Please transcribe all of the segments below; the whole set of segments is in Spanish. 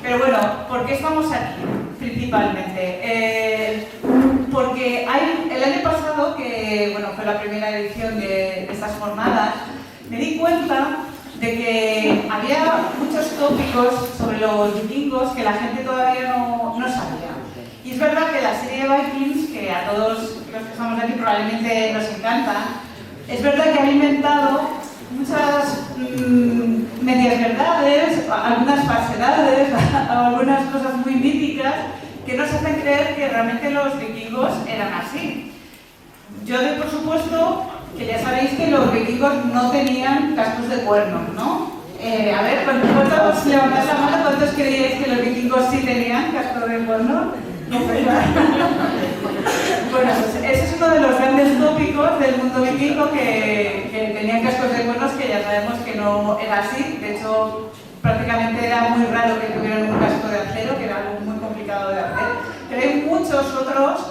Pero bueno, ¿por qué estamos aquí? Principalmente. Porque el año pasado, que bueno, fue la primera edición de estas jornadas, me di cuenta de que había muchos tópicos sobre los vikingos que la gente todavía no sabía. Y es verdad que la serie Vikings, que a todos los que estamos aquí probablemente nos encanta, es verdad que ha inventado muchas medias verdades, algunas falsedades, algunas cosas muy míticas que nos hacen creer que realmente los vikingos eran así. Yo doy por supuesto que ya sabéis que los vikingos no tenían cascos de cuernos, ¿no? A ver, ¿cuántos levantáis la mano? ¿Cuántos creíais que los vikingos sí tenían cascos de cuernos? No, ¿verdad? Bueno, pues ese es uno de los grandes tópicos del mundo vikingo, que tenían cascos de cuernos, que ya sabemos que no era así. De hecho, prácticamente era muy raro que tuvieran un casco de acero, que era algo muy complicado de hacer. Pero hay muchos otros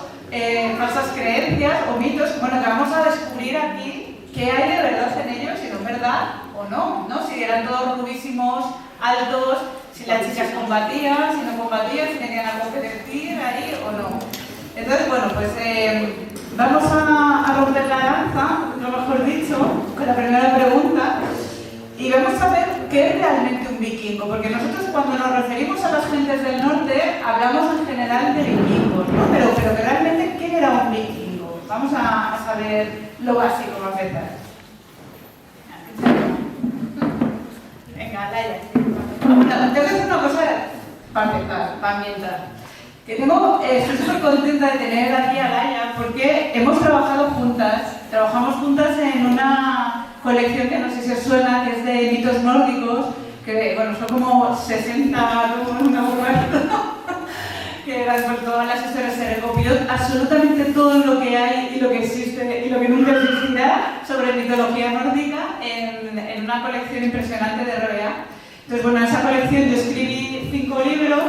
falsas creencias o mitos, bueno, que vamos a descubrir aquí qué hay de verdad en ellos, si son verdad o no, ¿no? Si eran todos rubísimos, altos, si las chicas combatían, si no combatían, si tenían algo que decir ahí o no. Entonces, bueno, pues vamos a romper la lanza, lo mejor dicho, con la primera pregunta, y vamos a ver qué es realmente un vikingo, porque nosotros cuando nos referimos a las gentes del norte hablamos en general de vikingos, ¿no? Pero que realmente, ¿qué era un vikingo? Vamos a saber lo básico, vamos a empezar. Venga, Laia. Bueno, te voy a decir una cosa para empezar, para ambientar. Estoy súper contenta de tener aquí a Laia porque hemos trabajado juntas, trabajamos juntas en una colección que no sé si os suena, que es de mitos nórdicos, que bueno, son como 60, como una burrada, que eran por todas las historias, se recopiló absolutamente todo lo que hay y lo que existe y lo que nunca existirá sobre mitología nórdica en una colección impresionante de RBA. Entonces, bueno, en esa colección yo escribí 5 libros,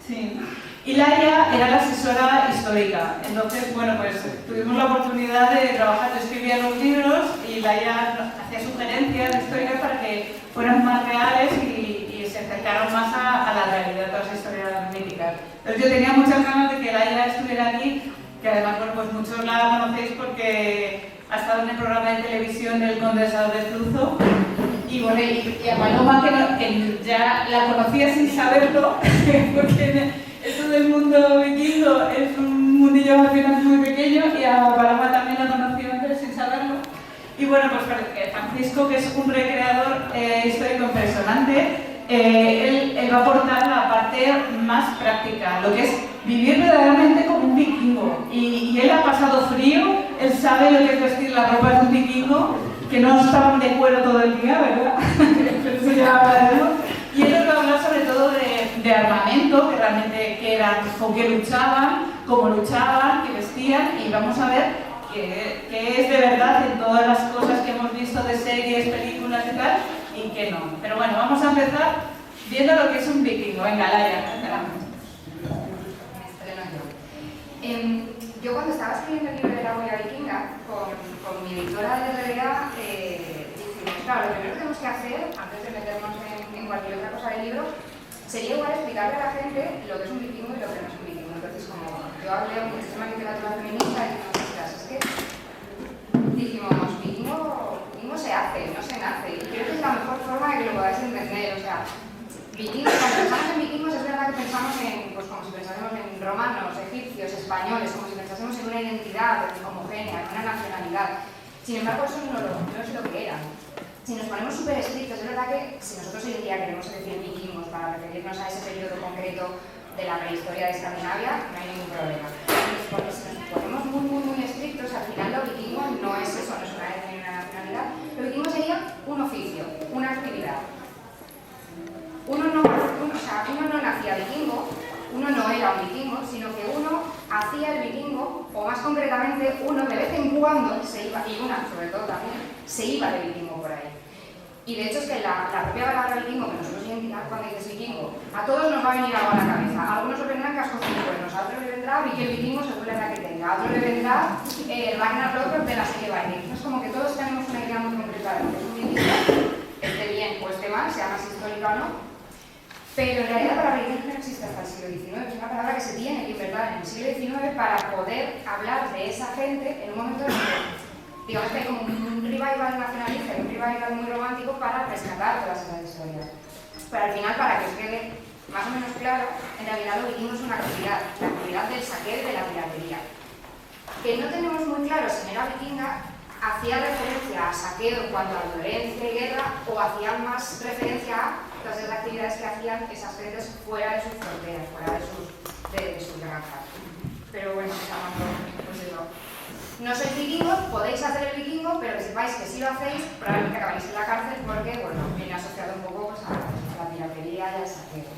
sí. Y Laia era la asesora histórica. Entonces, bueno, pues tuvimos la oportunidad de trabajar, yo escribía los libros y Laia hacía sugerencias históricas para que fueran más reales y se acercaran más a la realidad de todas las historias míticas. Entonces yo tenía muchas ganas de que Laia estuviera aquí, que además, bueno, pues muchos la conocéis porque ha estado en el programa de televisión del Condensador de Flujo. Y bueno, y a Paloma, que ya la conocía sin saberlo, porque esto del mundo vikingo es un mundillo al final muy pequeño, y a Paloma también la conocí antes sin saberlo. Y bueno, pues Francisco, que es un recreador histórico impresionante, él va a aportar la parte más práctica, lo que es vivir verdaderamente como un vikingo. Y él ha pasado frío, él sabe lo que es vestir la ropa de un vikingo, que no estaban de cuero todo el día, ¿verdad? Pero eso ya hablaremos. Y él nos va a hablar sobre todo de armamento, que realmente qué eran, con qué luchaban, cómo luchaban, qué vestían, y vamos a ver qué es de verdad en todas las cosas que hemos visto de series, películas y tal, y qué no. Pero bueno, vamos a empezar viendo lo que es un vikingo. Venga, Laia, yo cuando estaba escribiendo el libro de la huella vikinga, con mi editora de RBA, dijimos, claro, lo primero que tenemos que hacer, antes de meternos en cualquier otra cosa del libro, sería igual explicarle a la gente lo que es un vikingo y lo que no es un vikingo. Entonces, como yo hablé muchísima literatura feminista, es que dijimos, vikingo se hace, no se nace. Y creo que es la mejor forma de que lo podáis entender. O sea, vikingos, cuando pensamos en vikingos es verdad que pensamos en, pues como si pensásemos en romanos, egipcios, españoles, como si pensásemos en una identidad homogénea, en una nacionalidad. Sin embargo, eso no es lo que era. Si nos ponemos súper estrictos, es verdad que si nosotros hoy en día queremos decir vikingos para referirnos a ese periodo concreto de la prehistoria de Escandinavia, no hay ningún problema. Porque si nos ponemos muy estrictos, al final lo vikingo no es eso, no es una etnia ni una nacionalidad. Lo vikingo sería un oficio, una actividad. Uno no nacía vikingo, uno no era un vikingo, sino que uno hacía el vikingo, o más concretamente, uno de vez en cuando se iba, y una sobre todo también, se iba de vikingo por ahí. Y de hecho es que la propia palabra vikingo, que nosotros identificamos cuando dices vikingo, a todos nos va a venir algo a la cabeza. A algunos os vendrán cascos con cuernos, a otros le vendrá Viking vikingo según la edad que tenga, a otros le vendrá el Ragnarok de la serie Vikings. Es como que todos tenemos una idea muy concreta de lo que es un vikingo, esté bien o esté mal, sea más histórica o no. Pero en realidad la palabra vikingo no existe hasta el siglo XIX, es una palabra que se tiene que inventar en el siglo XIX para poder hablar de esa gente en un momento en el que, digamos que hay como un revival nacionalista, un revival muy romántico para rescatar todas esas historias. Pero al final, para que os quede más o menos claro, en realidad lo vikingo es una actividad, la actividad del saqueo y de la piratería. Que no tenemos muy claro si era vikinga, hacía referencia a saqueo en cuanto a violencia y guerra, o hacían más referencia a todas las actividades que hacían esas gentes fuera de sus fronteras, fuera de sus granjas. Pero bueno, pues eso. No sois vikingos, podéis hacer el vikingo, pero que sepáis que si lo hacéis, probablemente acabáis en la cárcel porque, bueno, viene asociado un poco pues, a la piratería y al saqueo.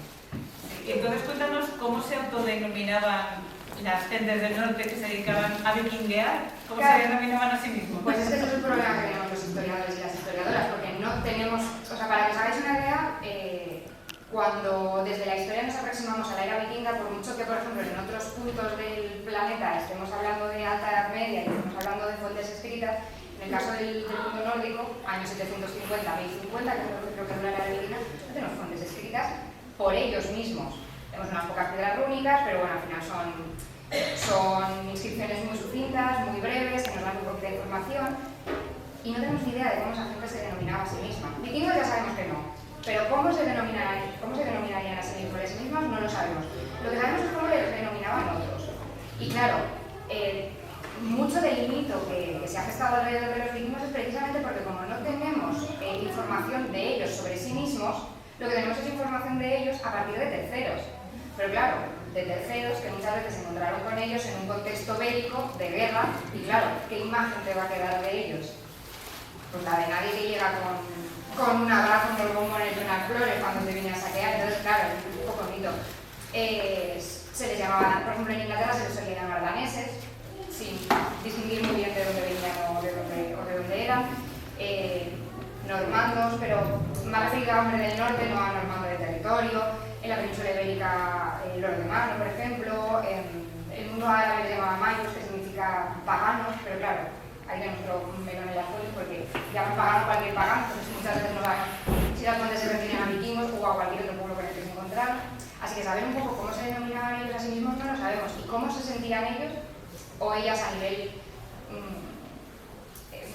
Entonces cuéntanos cómo se autodenominaban las gentes del norte que se dedicaban a vikinguear, ¿cómo se denominaban a sí mismos? Pues ese es el problema que tenemos los historiadores y las historiadoras, porque no tenemos, o sea, para que os hagáis una idea, cuando desde la historia nos aproximamos a la era vikinga, por mucho que, por ejemplo, en otros puntos del planeta estemos hablando de Alta Edad Media y estemos hablando de fuentes escritas, en el caso del mundo nórdico, años 750-1050, que creo que es la era vikinga, no tenemos fuentes escritas por ellos mismos. Tenemos unas pocas piedras rúnicas, pero bueno, al final son inscripciones muy sucintas, muy breves, que nos dan muy poquita información y no tenemos ni idea de cómo esa gente se denominaba a sí misma. Vikingos ya sabemos que no, pero cómo se denominarían a sí mismos a sí mismos no lo sabemos. Lo que sabemos es cómo les denominaban otros. Y claro, mucho del mito que se ha gestado alrededor de los vikingos es precisamente porque como no tenemos información de ellos sobre sí mismos, lo que tenemos es información de ellos a partir de terceros. Pero claro, de terceros que muchas veces se encontraron con ellos en un contexto bélico, de guerra, y claro, ¿qué imagen te va a quedar de ellos? Pues la de nadie que llega con un abrazo, unos bombones y unas flores cuando te viene a saquear, entonces claro, es un poco bonito. Se les llamaba, por ejemplo en Inglaterra se les solía llamar daneses, sin distinguir muy bien de dónde venían o de dónde eran. Normandos, pero me ha referido a hombre del norte, no a normando de territorio. En la península ibérica, los de Mano, por ejemplo. En el mundo árabe le llamaban mayos, que significa paganos, pero claro, ahí tenemos otro melón en la foto porque llaman pagano cualquier pagano, entonces muchas veces no saben si las fuentes se refieren a vikingos o a cualquier otro pueblo con el que se encontraron. Así que saber un poco cómo se denominaban ellos a sí mismos no lo sabemos, y cómo se sentían ellos o ellas a nivel,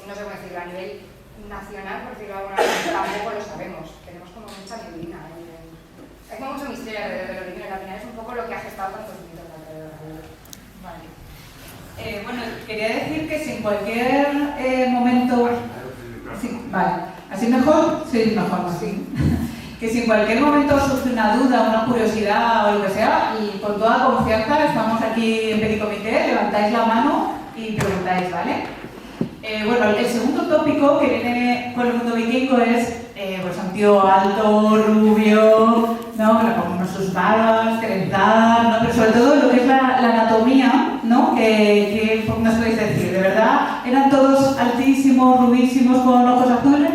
no sé cómo decirlo, a nivel nacional, por decirlo de alguna manera, tampoco lo sabemos. Tenemos como mucha neblina. Hay como mucho misterio alrededor de los vikingos, al final es un poco lo que ha gestado tantos mitos alrededor. Vale. Bueno, quería decir que si en cualquier momento... Sí, vale. ¿Así mejor? Sí, mejor, sí. Que si en cualquier momento surge una duda, una curiosidad o lo que sea, y con toda confianza estamos aquí en Pericomité, levantáis la mano y preguntáis, ¿vale? Bueno, el segundo tópico que viene con el mundo vikingo es pues un tío alto, rubio, ¿no? Con sus barbas, trenzar, ¿no? Pero sobre todo lo que es la anatomía, ¿no? ¿Qué nos podéis decir? ¿De verdad eran todos altísimos, rubísimos, con ojos azules?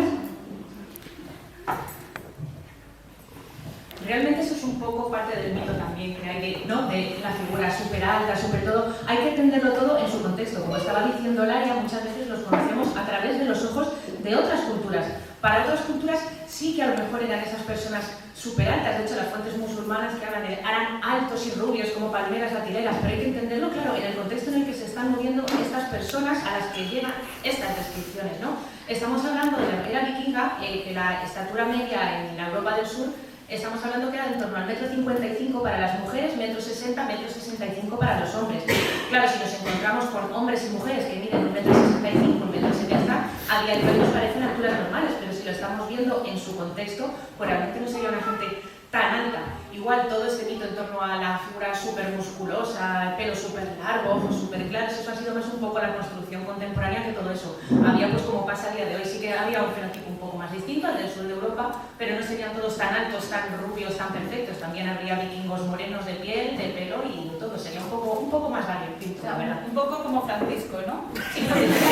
Realmente eso es un poco parte del mito también, que hay ¿no? De la figura súper alta, súper todo. Hay que entenderlo todo en su contexto. Como estaba diciendo Laia, muchas veces los conocemos a través de los ojos de otras culturas. Para otras culturas sí que a lo mejor eran esas personas súper altas. De hecho, las fuentes musulmanas que hablan de eran altos y rubios como palmeras datileras. Pero hay que entenderlo, claro, en el contexto en el que se están moviendo estas personas a las que llegan estas descripciones, ¿no? Estamos hablando de la era vikinga, que la estatura media en la Europa del Sur, estamos hablando que era en torno al 1,55 m para las mujeres, 1,60 m, 1,65 m para los hombres. Claro, si nos encontramos con hombres y mujeres que miden 1,65 m, 1,70 m, a día de hoy nos parecen alturas normales, pero si lo estamos viendo en su contexto, pues realmente no sería una gente tan alta. Igual todo este mito en torno a la figura súper musculosa, pelo súper largo, ojos súper claros, eso ha sido más un poco la construcción contemporánea que todo eso. Había, pues como pasa a día de hoy, sí que había un fenotipo un poco más distinto al del sur de Europa, pero no serían todos tan altos, tan rubios, tan perfectos. También habría vikingos morenos de piel, de pelo y todo. Sería un poco más variopinto, la verdad. Un poco como Francisco, ¿no? Sí, perfecto.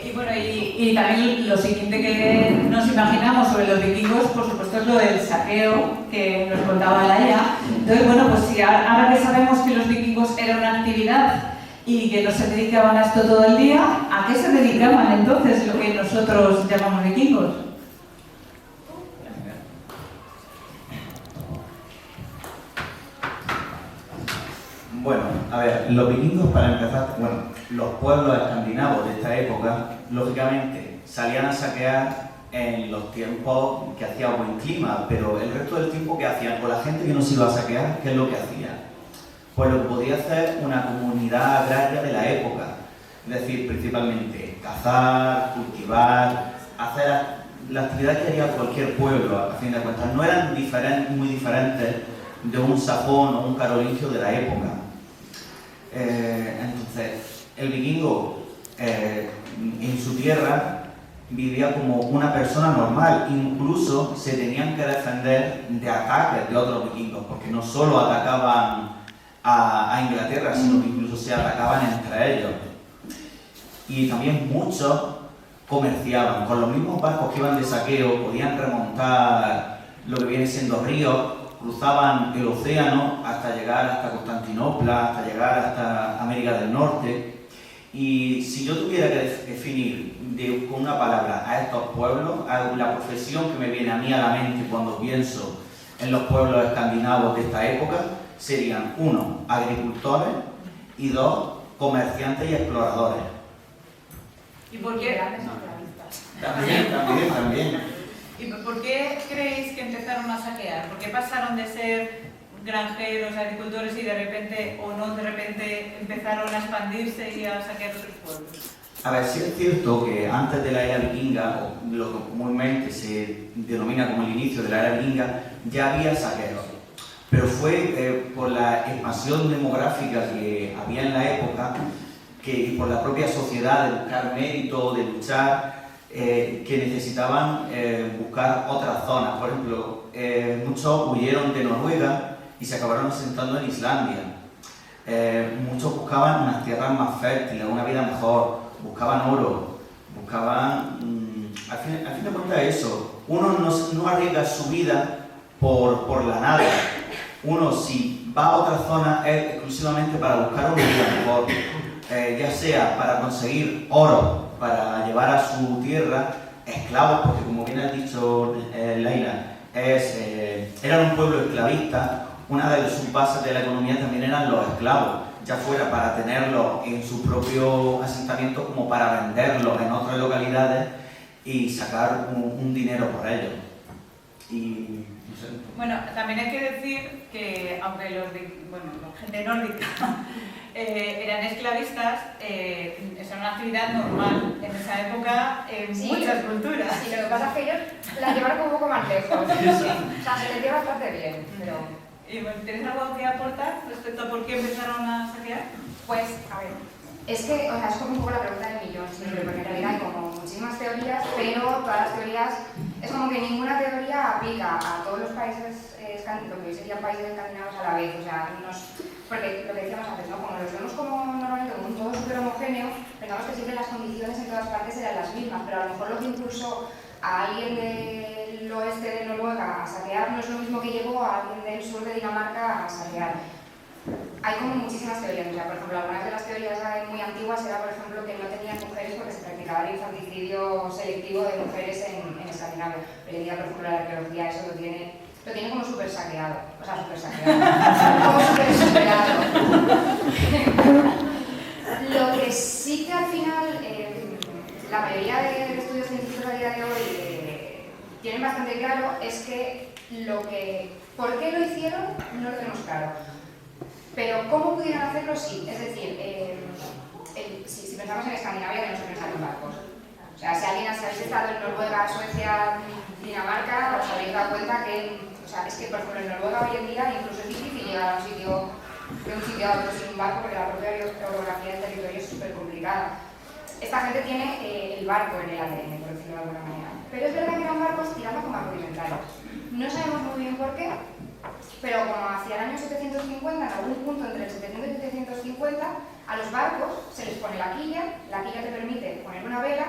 Y bueno, y también lo siguiente que nos imaginamos sobre los vikingos, por supuesto, es lo del saqueo que nos contaba Laia. Entonces, bueno, pues si ahora que sabemos que los vikingos eran una actividad y que no se dedicaban a esto todo el día, ¿a qué se dedicaban entonces lo que nosotros llamamos vikingos? Bueno, a ver, los vikingos, para empezar, bueno, los pueblos escandinavos de esta época, lógicamente, salían a saquear en los tiempos que hacía buen clima, pero el resto del tiempo, ¿qué hacían? Con la gente que no se iba a saquear, ¿qué es lo que hacía? Pues lo que podía hacer una comunidad agraria de la época, es decir, principalmente cazar, cultivar, hacer la actividad que haría cualquier pueblo, a fin de cuentas. No eran muy diferentes de un sajón o un carolingio de la época. Entonces, el vikingo en su tierra vivía como una persona normal, incluso se tenían que defender de ataques de otros vikingos, porque no solo atacaban a Inglaterra, sino que incluso se atacaban entre ellos. Y también muchos comerciaban, con los mismos barcos que iban de saqueo, podían remontar lo que viene siendo ríos, cruzaban el océano hasta llegar hasta Constantinopla, hasta llegar hasta América del Norte. Y si yo tuviera que definir con una palabra a estos pueblos, a la profesión que me viene a mí a la mente cuando pienso en los pueblos escandinavos de esta época, serían 1, agricultores y 2, comerciantes y exploradores. ¿Y por qué? También. ¿Y por qué creéis que empezaron a saquear? ¿Por qué pasaron de ser granjeros, agricultores y de repente, o no de repente, empezaron a expandirse y a saquear otros pueblos? A ver, sí es cierto que antes de la era vikinga, o lo que comúnmente se denomina como el inicio de la era vikinga, ya había saqueos. Pero fue por la expansión demográfica que había en la época, y por la propia sociedad de buscar mérito, de luchar, que necesitaban buscar otras zonas. Por ejemplo, muchos huyeron de Noruega y se acabaron asentando en Islandia. Muchos buscaban unas tierras más fértiles, una vida mejor, buscaban oro, buscaban... al fin de cuentas eso, uno no arriesga su vida por la nada. Uno, si va a otra zona, es exclusivamente para buscar una vida mejor. Ya sea para conseguir oro, para llevar a su tierra esclavos, porque como bien ha dicho Laila, eran un pueblo esclavista. Una de sus bases de la economía también eran los esclavos, ya fuera para tenerlos en su propio asentamiento como para venderlos en otras localidades y sacar un dinero por ellos. Y, no sé. Bueno, también hay que decir que aunque la gente nórdica eran esclavistas, es una actividad normal en esa época en muchas culturas. Sí, lo que pasa es que ellos la llevaron un poco más lejos. Sí. O sea, se les dio bastante bien, pero... ¿Y tienes algo que aportar respecto a por qué empezaron a saquear? Pues, a ver, es que, o sea, es como un poco la pregunta del millón siempre, porque en realidad hay como muchísimas teorías, pero todas las teorías, es como que ninguna teoría aplica a todos los países, lo que hoy serían países escandinavos a la vez, o sea, porque lo que decíamos antes, ¿no? Como los vemos como normalmente como un todo súper homogéneo, pensamos que siempre las condiciones en todas partes eran las mismas, pero a lo mejor lo que impulsó a alguien del oeste de Noruega a saquear no es lo mismo que llevó a alguien del sur de Dinamarca a saquear. Hay como muchísimas teorías, o sea, por ejemplo, algunas de las teorías muy antiguas era, por ejemplo, que no tenían mujeres porque se practicaba el infanticidio selectivo de mujeres en Escandinavia. Hoy en día, por ejemplo, la arqueología eso lo tiene como súper saqueado, o sea, súper saqueado, como súper superado. Lo que sí que al final, la mayoría de estudios científicos a día de hoy tienen bastante claro es que por qué lo hicieron no lo tenemos claro. Pero ¿cómo pudieron hacerlo? Sí. Es decir, si pensamos en Escandinavia, tenemos que pensar en barcos. O sea, si habéis estado en Noruega, Suecia, Dinamarca, os habéis dado cuenta que, o sea, es que por ejemplo en Noruega hoy en día incluso es difícil llegar a un sitio a otro sin un barco porque la propia orografía del territorio es súper complicada. Esta gente tiene el barco en el ADN, por decirlo de alguna manera. Pero es verdad que eran barcos tirando como a rudimentarios. No sabemos muy bien por qué, pero como hacia el año 750, en algún punto entre el 700 y el 750, a los barcos se les pone la quilla te permite poner una vela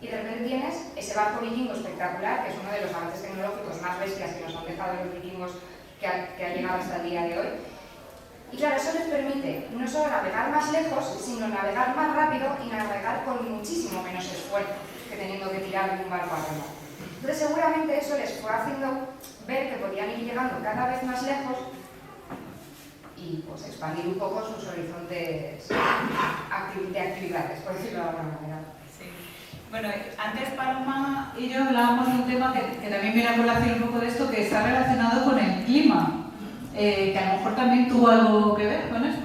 y de repente tienes ese barco vikingo espectacular, que es uno de los avances tecnológicos más bestias que nos han dejado los vikingos que han llegado hasta el día de hoy. Y claro, eso les permite no solo navegar más lejos, sino navegar más rápido y navegar con muchísimo menos esfuerzo que teniendo que tirar de un barco a remo. Entonces seguramente eso les fue haciendo ver que podían ir llegando cada vez más lejos y y pues expandir un poco sus horizontes de actividades, por decirlo de alguna manera. Sí. Bueno, antes Paloma y yo hablábamos de un tema que también viene a colación un poco de esto, que está relacionado con el clima, que a lo mejor también tuvo algo que ver con esto.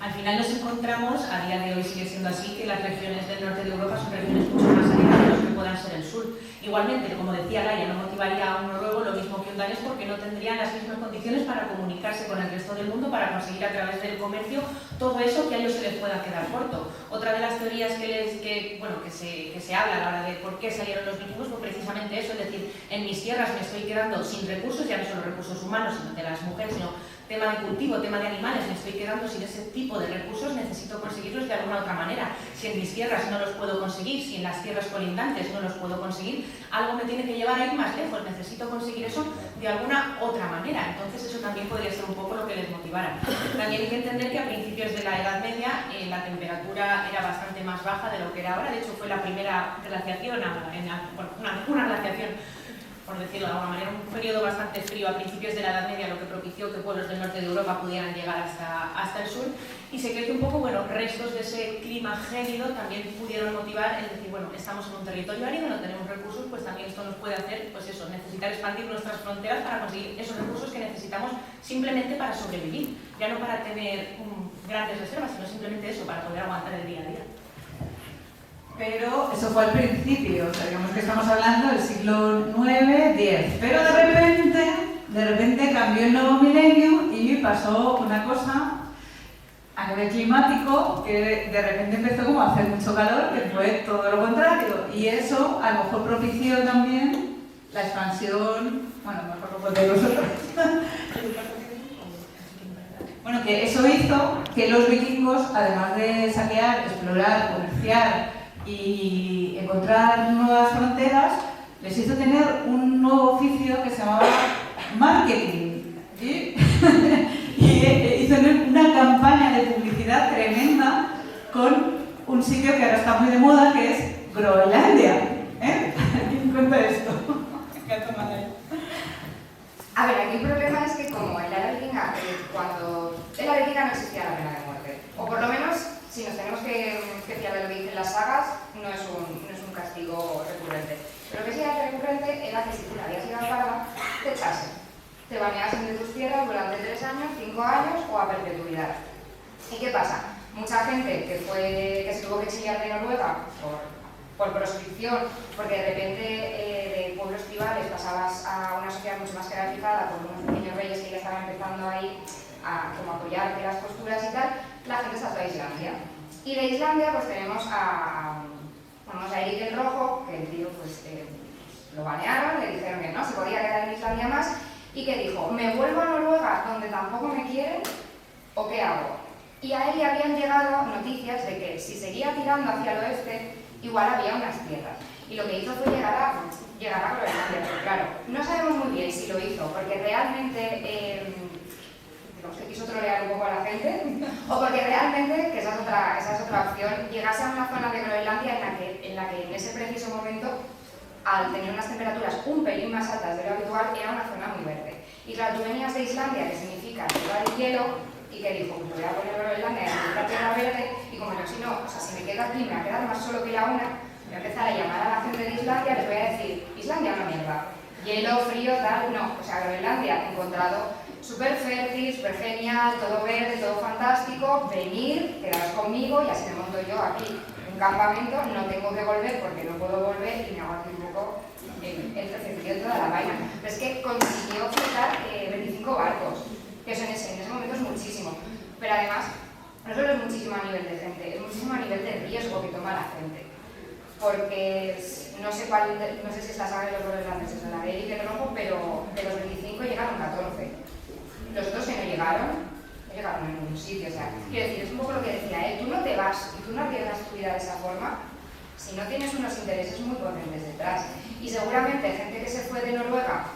Al final nos encontramos, a día de hoy sigue siendo así, que las regiones del norte de Europa son regiones mucho más áridas de los que puedan ser el sur. Igualmente, como decía Laia, no motivaría a un noruego lo mismo que un danés porque no tendrían las mismas condiciones para comunicarse con el resto del mundo, para conseguir a través del comercio todo eso que a ellos se les pueda quedar corto. Otra de las teorías que se habla a la hora de por qué salieron los vikingos fue precisamente eso, es decir, en mis tierras me estoy quedando sin recursos, ya no solo recursos humanos, sino de las mujeres, sino tema de cultivo, tema de animales, me estoy quedando sin ese tipo de recursos, necesito conseguirlos de alguna otra manera. Si en mis tierras no los puedo conseguir, si en las tierras colindantes no los puedo conseguir, algo me tiene que llevar a ir más lejos, necesito conseguir eso de alguna otra manera. Entonces eso también podría ser un poco lo que les motivara. También hay que entender que a principios de la Edad Media la temperatura era bastante más baja de lo que era ahora, de hecho fue la primera glaciación, una glaciación, por decirlo de alguna manera, un periodo bastante frío a principios de la Edad Media, lo que propició que pueblos del norte de Europa pudieran llegar hasta el sur, y se cree que un poco, restos de ese clima gélido también pudieron motivar, es decir, estamos en un territorio árido, no tenemos recursos, pues también esto nos puede hacer, pues eso, necesitar expandir nuestras fronteras para conseguir esos recursos que necesitamos simplemente para sobrevivir, ya no para tener grandes reservas, sino simplemente eso, para poder aguantar el día a día. Pero eso fue al principio, o sea, digamos que estamos hablando del siglo IX, X. Pero de repente cambió el nuevo milenio y pasó una cosa a nivel climático que de repente empezó como a hacer mucho calor, que fue todo lo contrario. Y eso a lo mejor propició también la expansión, mejor lo contéis vosotros. Bueno, que eso hizo que los vikingos, además de saquear, explorar, comerciar y encontrar nuevas fronteras, les hizo tener un nuevo oficio que se llamaba marketing. Y hizo una campaña de publicidad tremenda con un sitio que ahora está muy de moda, que es Groenlandia. ¿Quién cuenta esto? A ver, aquí el problema es que como en la era vikinga, cuando en la era vikinga no existía la pena de muerte, o por lo menos, si nos tenemos que fiar de lo que dicen las sagas, no es un castigo recurrente. Pero lo que sí era recurrente era que si tú la habías ido a parda, te echasen. Te baneasen de tus tierras durante 3 años, 5 años o a perpetuidad. ¿Y qué pasa? Mucha gente que se tuvo que exiliar de Noruega por proscripción, porque de repente de pueblos tribales pasabas a una sociedad mucho más jerarquizada por unos pequeños reyes que ya estaban empezando ahí a como apoyar las posturas y tal, la gente saltó a Islandia. Y de Islandia pues tenemos a Erik el Rojo, que el tío pues lo banearon, le dijeron que no, se podía quedar en Islandia más, y que dijo, ¿me vuelvo a Noruega donde tampoco me quieren o qué hago? Y a él le habían llegado noticias de que si seguía tirando hacia el oeste, igual había unas tierras. Y lo que hizo fue llegar a Groenlandia, pero claro, no sabemos muy bien si lo hizo, porque realmente digamos que quiso trolear un poco a la gente, o porque realmente, que esa es otra opción, llegase a una zona de Groenlandia en la que en ese preciso momento, al tener unas temperaturas un pelín más altas de lo habitual, era una zona muy verde. Y claro, tú venías de Islandia, que significa llevar el hielo, y que dijo, pues voy a poner Groenlandia en la tierra verde, y como no, si me quedo aquí, me va a quedar más solo que la una, voy a empezar a llamar a la gente de Islandia, les voy a decir, Islandia una mierda, hielo, frío, tal, no, o sea, Groenlandia, encontrado súper fértil, súper genial, todo verde, todo fantástico, venir, quedaros conmigo y así me monto yo aquí un campamento, no tengo que volver porque no puedo volver y me hago aquí un poco el crecimiento de la vaina. Pero es que consiguió flotar 25 barcos, que eso en ese momento es muchísimo, pero además no solo es muchísimo a nivel de gente, es muchísimo a nivel de riesgo que toma la gente, porque no sé si es la saga de los groenlandeses o la de Erik el Rojo, pero de los 25 llegaron 14. Los otros que no llegaron en ningún sitio. O sea, quiero decir, es un poco lo que decía él, tú no te vas y tú no arriesgas tu vida de esa forma si no tienes unos intereses muy potentes detrás. Y seguramente gente que se fue de Noruega,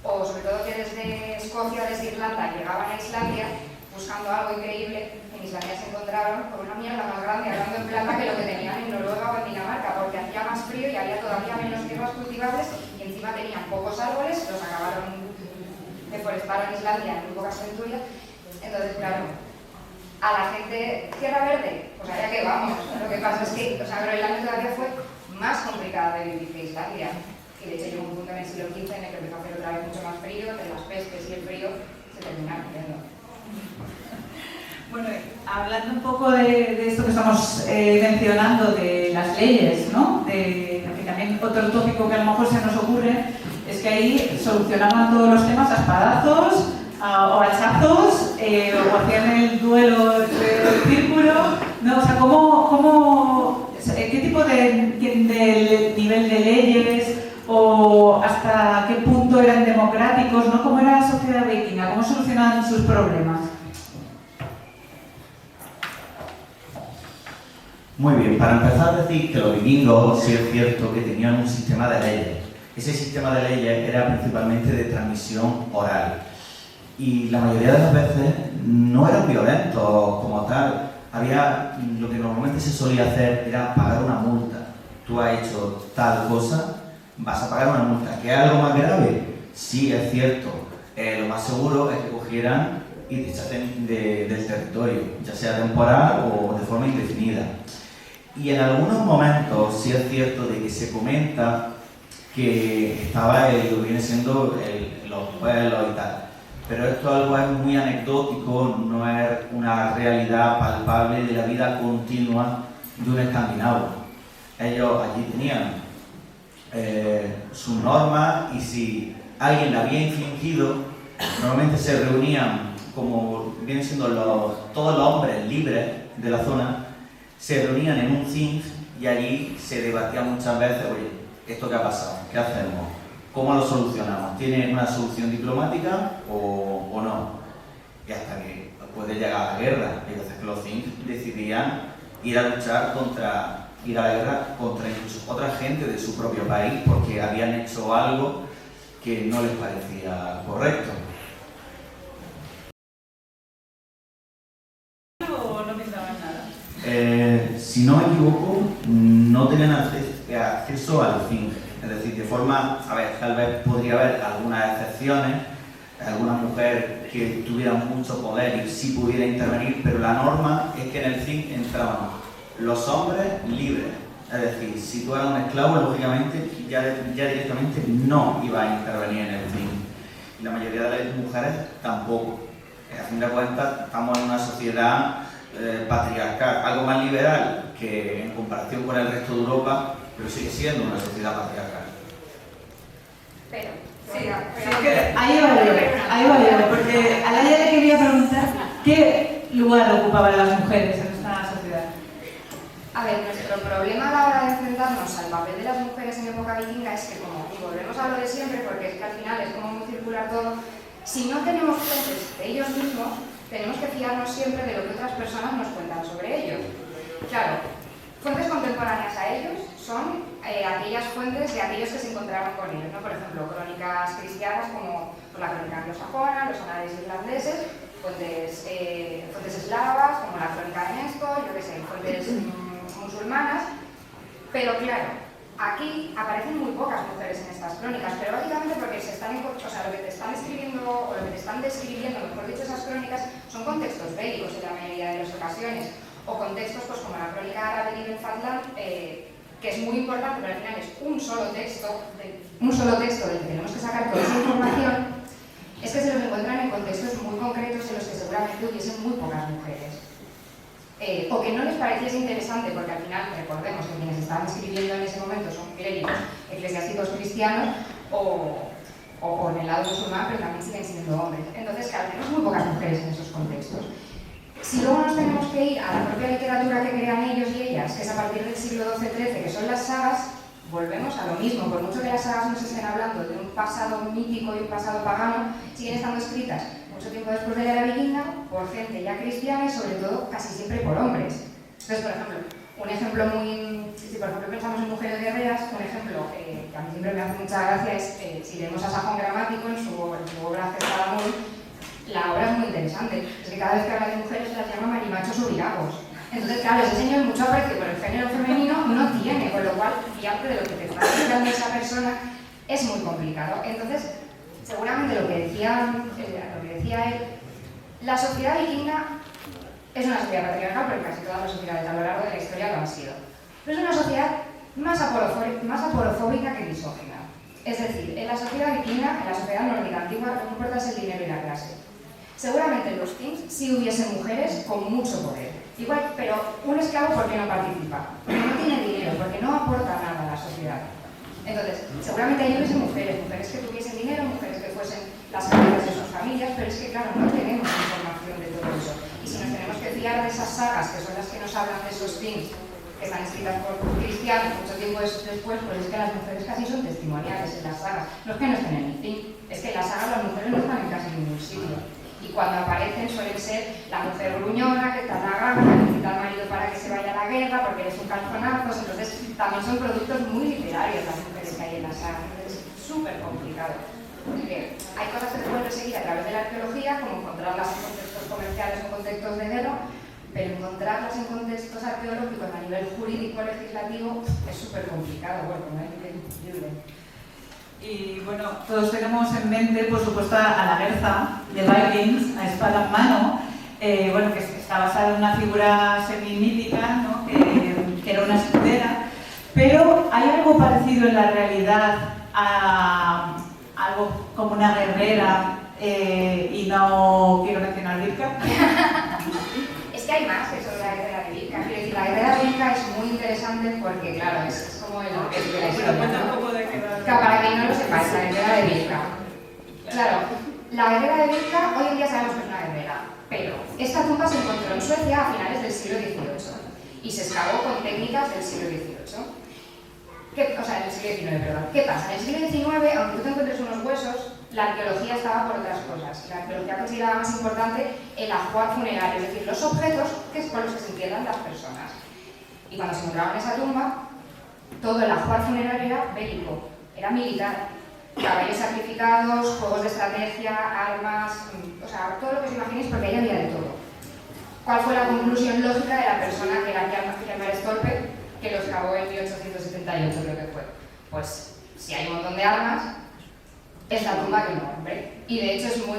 o sobre todo que desde Escocia, desde Irlanda, llegaban a Islandia buscando algo increíble, en Islandia se encontraron con una mierda más grande, hablando en plata, que lo que tenían en Noruega o en Dinamarca, porque hacía más frío y había todavía menos tierras cultivables y encima tenían pocos árboles, los acabaron deforestaron Islandia en muy pocas centurias. Entonces, claro, a la gente, Tierra Verde, pues allá que vamos. Lo que pasa es que, o sea, Groenlandia todavía fue más complicada de vivir que Islandia. Y de hecho llegó un punto en el siglo XV en el que empezó a hacer otra vez mucho más frío, entre las pestes y el frío se terminaron muriendo. Bueno, hablando un poco de esto que estamos mencionando, de las leyes, ¿no? Que también otro tópico que a lo mejor se nos ocurre es que ahí solucionaban todos los temas a espadazos, o hachazos, o hacían el duelo del círculo, ¿no? O sea, ¿qué tipo de nivel de leyes o hasta qué punto eran democráticos, ¿no? ¿Cómo era la sociedad vikinga? ¿Cómo solucionaban sus problemas? Muy bien, para empezar a decir que los vikingos sí es cierto que tenían un sistema de leyes. Ese sistema de leyes era principalmente de transmisión oral. Y la mayoría de las veces no eran violentos como tal. Había, lo que normalmente se solía hacer era pagar una multa. Tú has hecho tal cosa, vas a pagar una multa. ¿Que es algo más grave? Sí, es cierto. Lo más seguro es que cogieran y te echasen del territorio, ya sea temporal o de forma indefinida. Y en algunos momentos sí es cierto de que se comenta que estaba lo que viene siendo los pueblos y tal. Pero esto algo es muy anecdótico, no es una realidad palpable de la vida continua de un escandinavo. Ellos allí tenían sus normas y si alguien la había infringido, normalmente se reunían, como vienen siendo todos los hombres libres de la zona, se reunían en un thing y allí se debatía muchas veces, oye, ¿esto qué ha pasado? ¿Qué hacemos? ¿Cómo lo solucionamos? ¿Tiene una solución diplomática o no? Y hasta que puede llegar a la guerra. Y entonces los things decidían ir a luchar ir a la guerra contra incluso otra gente de su propio país porque habían hecho algo que no les parecía correcto. ¿O no pensaban nada? Si no me equivoco, no tenían acceso al thing. Es decir, de forma, a ver, tal vez podría haber algunas excepciones, alguna mujer que tuviera mucho poder y sí pudiera intervenir, pero la norma es que en el thing entraban los hombres libres. Es decir, si tú eras un esclavo, lógicamente ya directamente no iba a intervenir en el thing. Y la mayoría de las mujeres tampoco. A fin de cuentas, estamos en una sociedad patriarcal, algo más liberal que en comparación con el resto de Europa, pero sigue siendo una sociedad patriarcal. Pero, Sí, ahí va yo, porque a Laia le quería preguntar qué lugar ocupaban las mujeres en esta sociedad. a ver, nuestro problema a la hora de enfrentarnos al papel de las mujeres en época vikinga es que, como volvemos a lo de siempre, porque es que al final es como muy circular todo, si no tenemos fuentes de ellos mismos, tenemos que fiarnos siempre de lo que otras personas nos cuentan sobre ellos. Claro, fuentes contemporáneas a ellos son aquellas fuentes de aquellos que se encontraron con ellos, ¿no? Por ejemplo, crónicas cristianas como la crónica anglosajona, los anales irlandeses, fuentes eslavas como la crónica de Néstor, yo qué sé, fuentes musulmanas, pero claro, aquí aparecen muy pocas mujeres en estas crónicas, pero básicamente porque lo que te están escribiendo, o lo que te están describiendo, mejor dicho, esas crónicas, son contextos bélicos en la mayoría de las ocasiones, o contextos pues como la crónica árabe de Ibn Fadlan, que es muy importante, pero al final es un solo texto del que tenemos que sacar toda esa información, es que se los encuentran en contextos muy concretos en los que seguramente hubiesen muy pocas mujeres. O que no les pareciese interesante, porque al final, recordemos que quienes estaban escribiendo en ese momento son clérigos, eclesiásticos cristianos o en el lado musulmán, pero también siguen siendo hombres. Entonces, claro, tenemos muy pocas mujeres en esos contextos. Si luego nos tenemos que ir a la propia literatura que crean ellos y ellas, que es a partir del siglo XII-XIII, que son las sagas, volvemos a lo mismo. Por mucho que las sagas nos estén hablando de un pasado mítico y un pasado pagano, siguen estando escritas mucho tiempo después de la era vikinga, por gente ya cristiana y sobre todo casi siempre por hombres. Entonces, por ejemplo, un ejemplo si por ejemplo pensamos en Mujeres Guerreras, un ejemplo que a mí siempre me hace mucha gracia es, si leemos a Sajón Gramático en su obra Cestadamón, la obra es muy interesante, es que cada vez que habla de mujeres se las llama marimachos o viragos. Entonces, claro, ese señor mucho aprecio por el género femenino no tiene, con lo cual, fiarte de lo que te está explicando esa persona es muy complicado. Entonces, seguramente lo que decía él, La sociedad vikinga es una sociedad patriarcal, porque casi todas las sociedades a lo largo de la historia lo han sido. Pero es una sociedad más aporofóbica que misógina. Es decir, en la sociedad vikinga, en la sociedad nórdica antigua, lo que importa es el dinero y la clase. Seguramente en los kings sí hubiese mujeres con mucho poder. Igual, pero un esclavo, ¿por qué no participa? Porque no tiene dinero, porque no aporta nada a la sociedad. Entonces, seguramente ahí hubiese mujeres que tuviesen dinero, mujeres que fuesen las cabezas de sus familias, pero es que, claro, no tenemos información de todo eso. Y si nos tenemos que fiar de esas sagas, que son las que nos hablan de esos kings, que están escritas por cristianos mucho tiempo después, pues es que las mujeres casi son testimoniales en las sagas. No es que no estén en el fin, es que en las sagas las mujeres no están en casi ningún sitio. Y cuando aparecen suelen ser la mujer gruñona, que está en la guerra, que necesita al marido para que se vaya a la guerra, porque eres un calzonazo. Entonces también son productos muy literarios las mujeres que hay en las sagas. Entonces es súper complicado. Porque hay cosas que se pueden perseguir a través de la arqueología, como encontrarlas en contextos comerciales o contextos de guerra, pero encontrarlas en contextos arqueológicos a nivel jurídico legislativo es súper complicado. Bueno, no hay nivel libre. Y bueno, todos tenemos en mente, por supuesto, a la Gerza de Vikings, a espada en mano, bueno, que está basada en una figura semimítica, ¿no? que era una escudera, pero hay algo parecido en la realidad a algo como una guerrera, y no quiero mencionar Birka. Es que hay más que solo la guerrera de Birka. Quiero decir, la guerrera de Birka es muy interesante porque, claro, es como el orquesta de la historia. Claro, para quien no lo sepáis, la guerrera de Birka. Claro, la guerrera de Birka hoy en día sabemos que es una guerrera, pero esta tumba se encontró en Suecia a finales del siglo XVIII y se excavó con técnicas del siglo XVIII. O sea, en el siglo XIX, perdón. ¿Qué pasa? En el siglo XIX, aunque tú te encuentres unos huesos, la arqueología estaba por otras cosas. La arqueología consideraba más importante el ajuar funerario, es decir, los objetos con los que se entierran las personas. Y cuando se encontraban en esa tumba, todo el ajuar funerario era bélico, era militar. Caballos sacrificados, juegos de estrategia, armas, o sea, todo lo que os imaginéis, porque ahí había de todo. ¿Cuál fue la conclusión lógica de la persona que era Hjalmar Stolpe, que lo excavó en 1878, creo que fue? Pues, si hay un montón de armas, es la tumba de un hombre. Y de hecho ha sido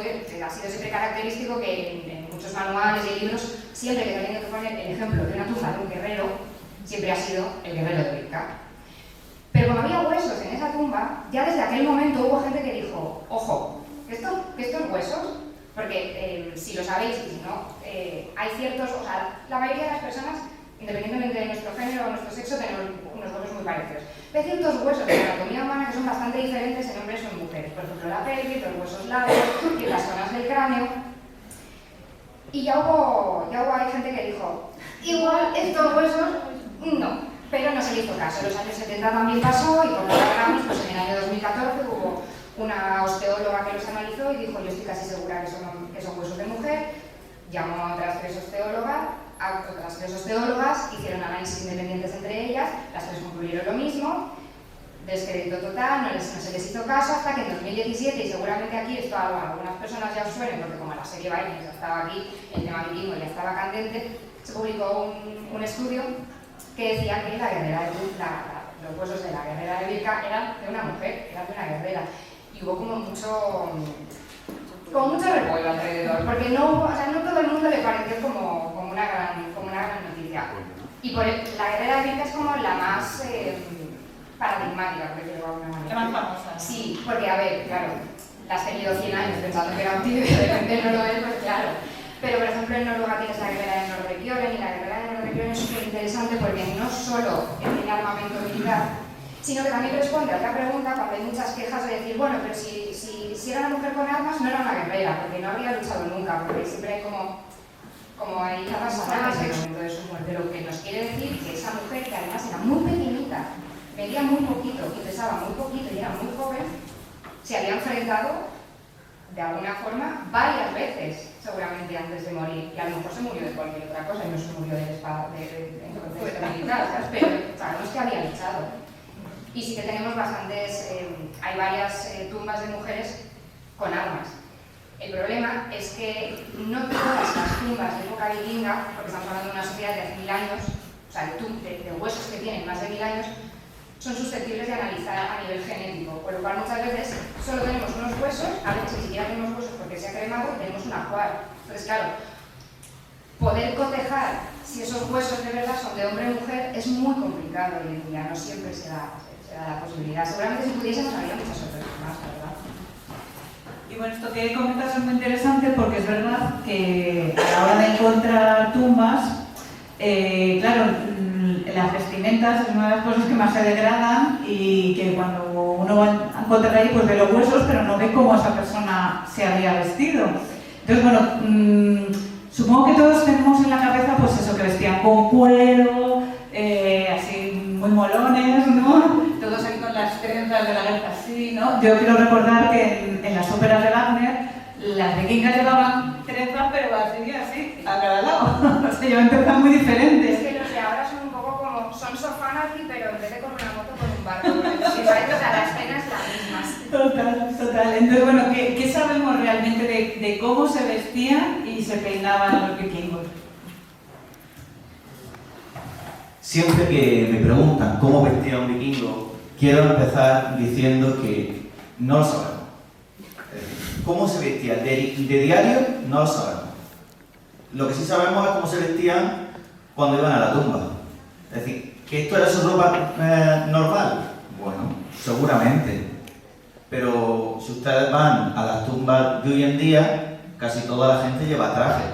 siempre característico que en muchos manuales y libros, siempre que se ha tenido que poner el ejemplo de una tumba de un guerrero, siempre ha sido el guerrero de Birka. Pero como había huesos en esa tumba, ya desde aquel momento hubo gente que dijo, ojo, que estos huesos, porque si lo sabéis y si no, hay ciertos, o sea, la mayoría de las personas, independientemente de nuestro género o nuestro sexo, tenemos unos huesos muy parecidos. Hay ciertos huesos de la anatomía humana que son bastante diferentes en hombres o en mujeres. Por ejemplo, la pelvis, los huesos largos, y las zonas del cráneo. Y ya hubo hay gente que dijo, igual estos huesos, no. Pero no se le hizo caso. En los años 70 también pasó y con los Grammys, pues en el año 2014 hubo una osteóloga que los analizó y dijo, yo estoy casi segura que son huesos de mujer. Llamó a otras tres osteólogas, hicieron análisis independientes entre ellas, las tres concluyeron lo mismo, descrédito total, no se les hizo caso hasta que en 2017, y seguramente aquí esto a algunas personas ya os suene, porque como la serie Vikings ya estaba aquí, el tema vikingo ya estaba candente, se publicó un estudio que decía que los huesos de la guerrera de Birka eran de una mujer, eran de una guerrera. Y hubo como mucho revuelo alrededor, porque no todo el mundo le pareció como una gran noticia. Y la guerrera de Birka es como la más paradigmática, por decirlo de alguna manera. La más famosa. Sí, porque a ver, claro, la has tenido 100 años pensando que era un tío y de repente no lo es, pues claro. Pero por ejemplo en Noruega tienes la guerrera de Nordrekiolen, y la guerrera de Nordrekiolen es súper interesante porque no solo tiene armamento militar, sino que también responde a otra pregunta cuando hay muchas quejas de decir, bueno, pero si era una mujer con armas no era una guerrera, porque no habría luchado nunca, porque siempre hay como hay arrasadas en el momento de su muerte, lo que nos quiere decir que esa mujer, que además era muy pequeñita, medía muy poquito y pesaba muy poquito y era muy joven, se había enfrentado de alguna forma varias veces, seguramente antes de morir, y a lo mejor se murió de cualquier otra cosa y no se murió de contexto militar, ¿sabes? Pero sabemos que había luchado. Y sí que tenemos bastantes, hay varias tumbas de mujeres con armas. El problema es que no todas las tumbas de época vikinga, porque estamos hablando de una sociedad de hace 1000 años, o sea, de huesos que tienen más de 1000 años, son susceptibles de analizar a nivel genético, por lo cual muchas veces solo tenemos unos huesos, a veces ni siquiera tenemos huesos porque se ha cremado, y tenemos un ajuar. Entonces, claro, poder cotejar si esos huesos de verdad son de hombre o mujer es muy complicado hoy en día, no siempre se da la posibilidad. Seguramente si pudiésemos habría muchas sorpresas más, la verdad. Y bueno, esto que comentas es muy interesante porque es verdad que a la hora de encontrar tumbas, claro, las vestimentas es una de las cosas que más se degradan y que cuando uno va a encontrar ahí pues ve los huesos pero no ve cómo esa persona se había vestido. Entonces, bueno, supongo que todos tenemos en la cabeza pues eso, que vestían con cuero, así muy molones, ¿no? Todos ahí con las trenzas de la guerra así, ¿no? Yo quiero recordar que en las óperas de Wagner las vikingas llevaban trenzas pero así, a cada lado. O sea, llevaban trenzas muy diferentes. Es que los de ahora son un poco como, son sofanaki, pero en vez de con una moto, con un barco. Si vais, o sea, la escena es la misma. Total. Entonces, bueno, ¿qué sabemos realmente de cómo se vestían y se peinaban los vikingos? Siempre que me preguntan cómo vestía un vikingo, quiero empezar diciendo que no lo sabemos. ¿Cómo se vestían de diario? No lo sabemos. Lo que sí sabemos es cómo se vestían cuando iban a la tumba. Es decir, ¿que esto era su ropa normal? Bueno, seguramente. Pero si ustedes van a las tumbas de hoy en día, casi toda la gente lleva traje.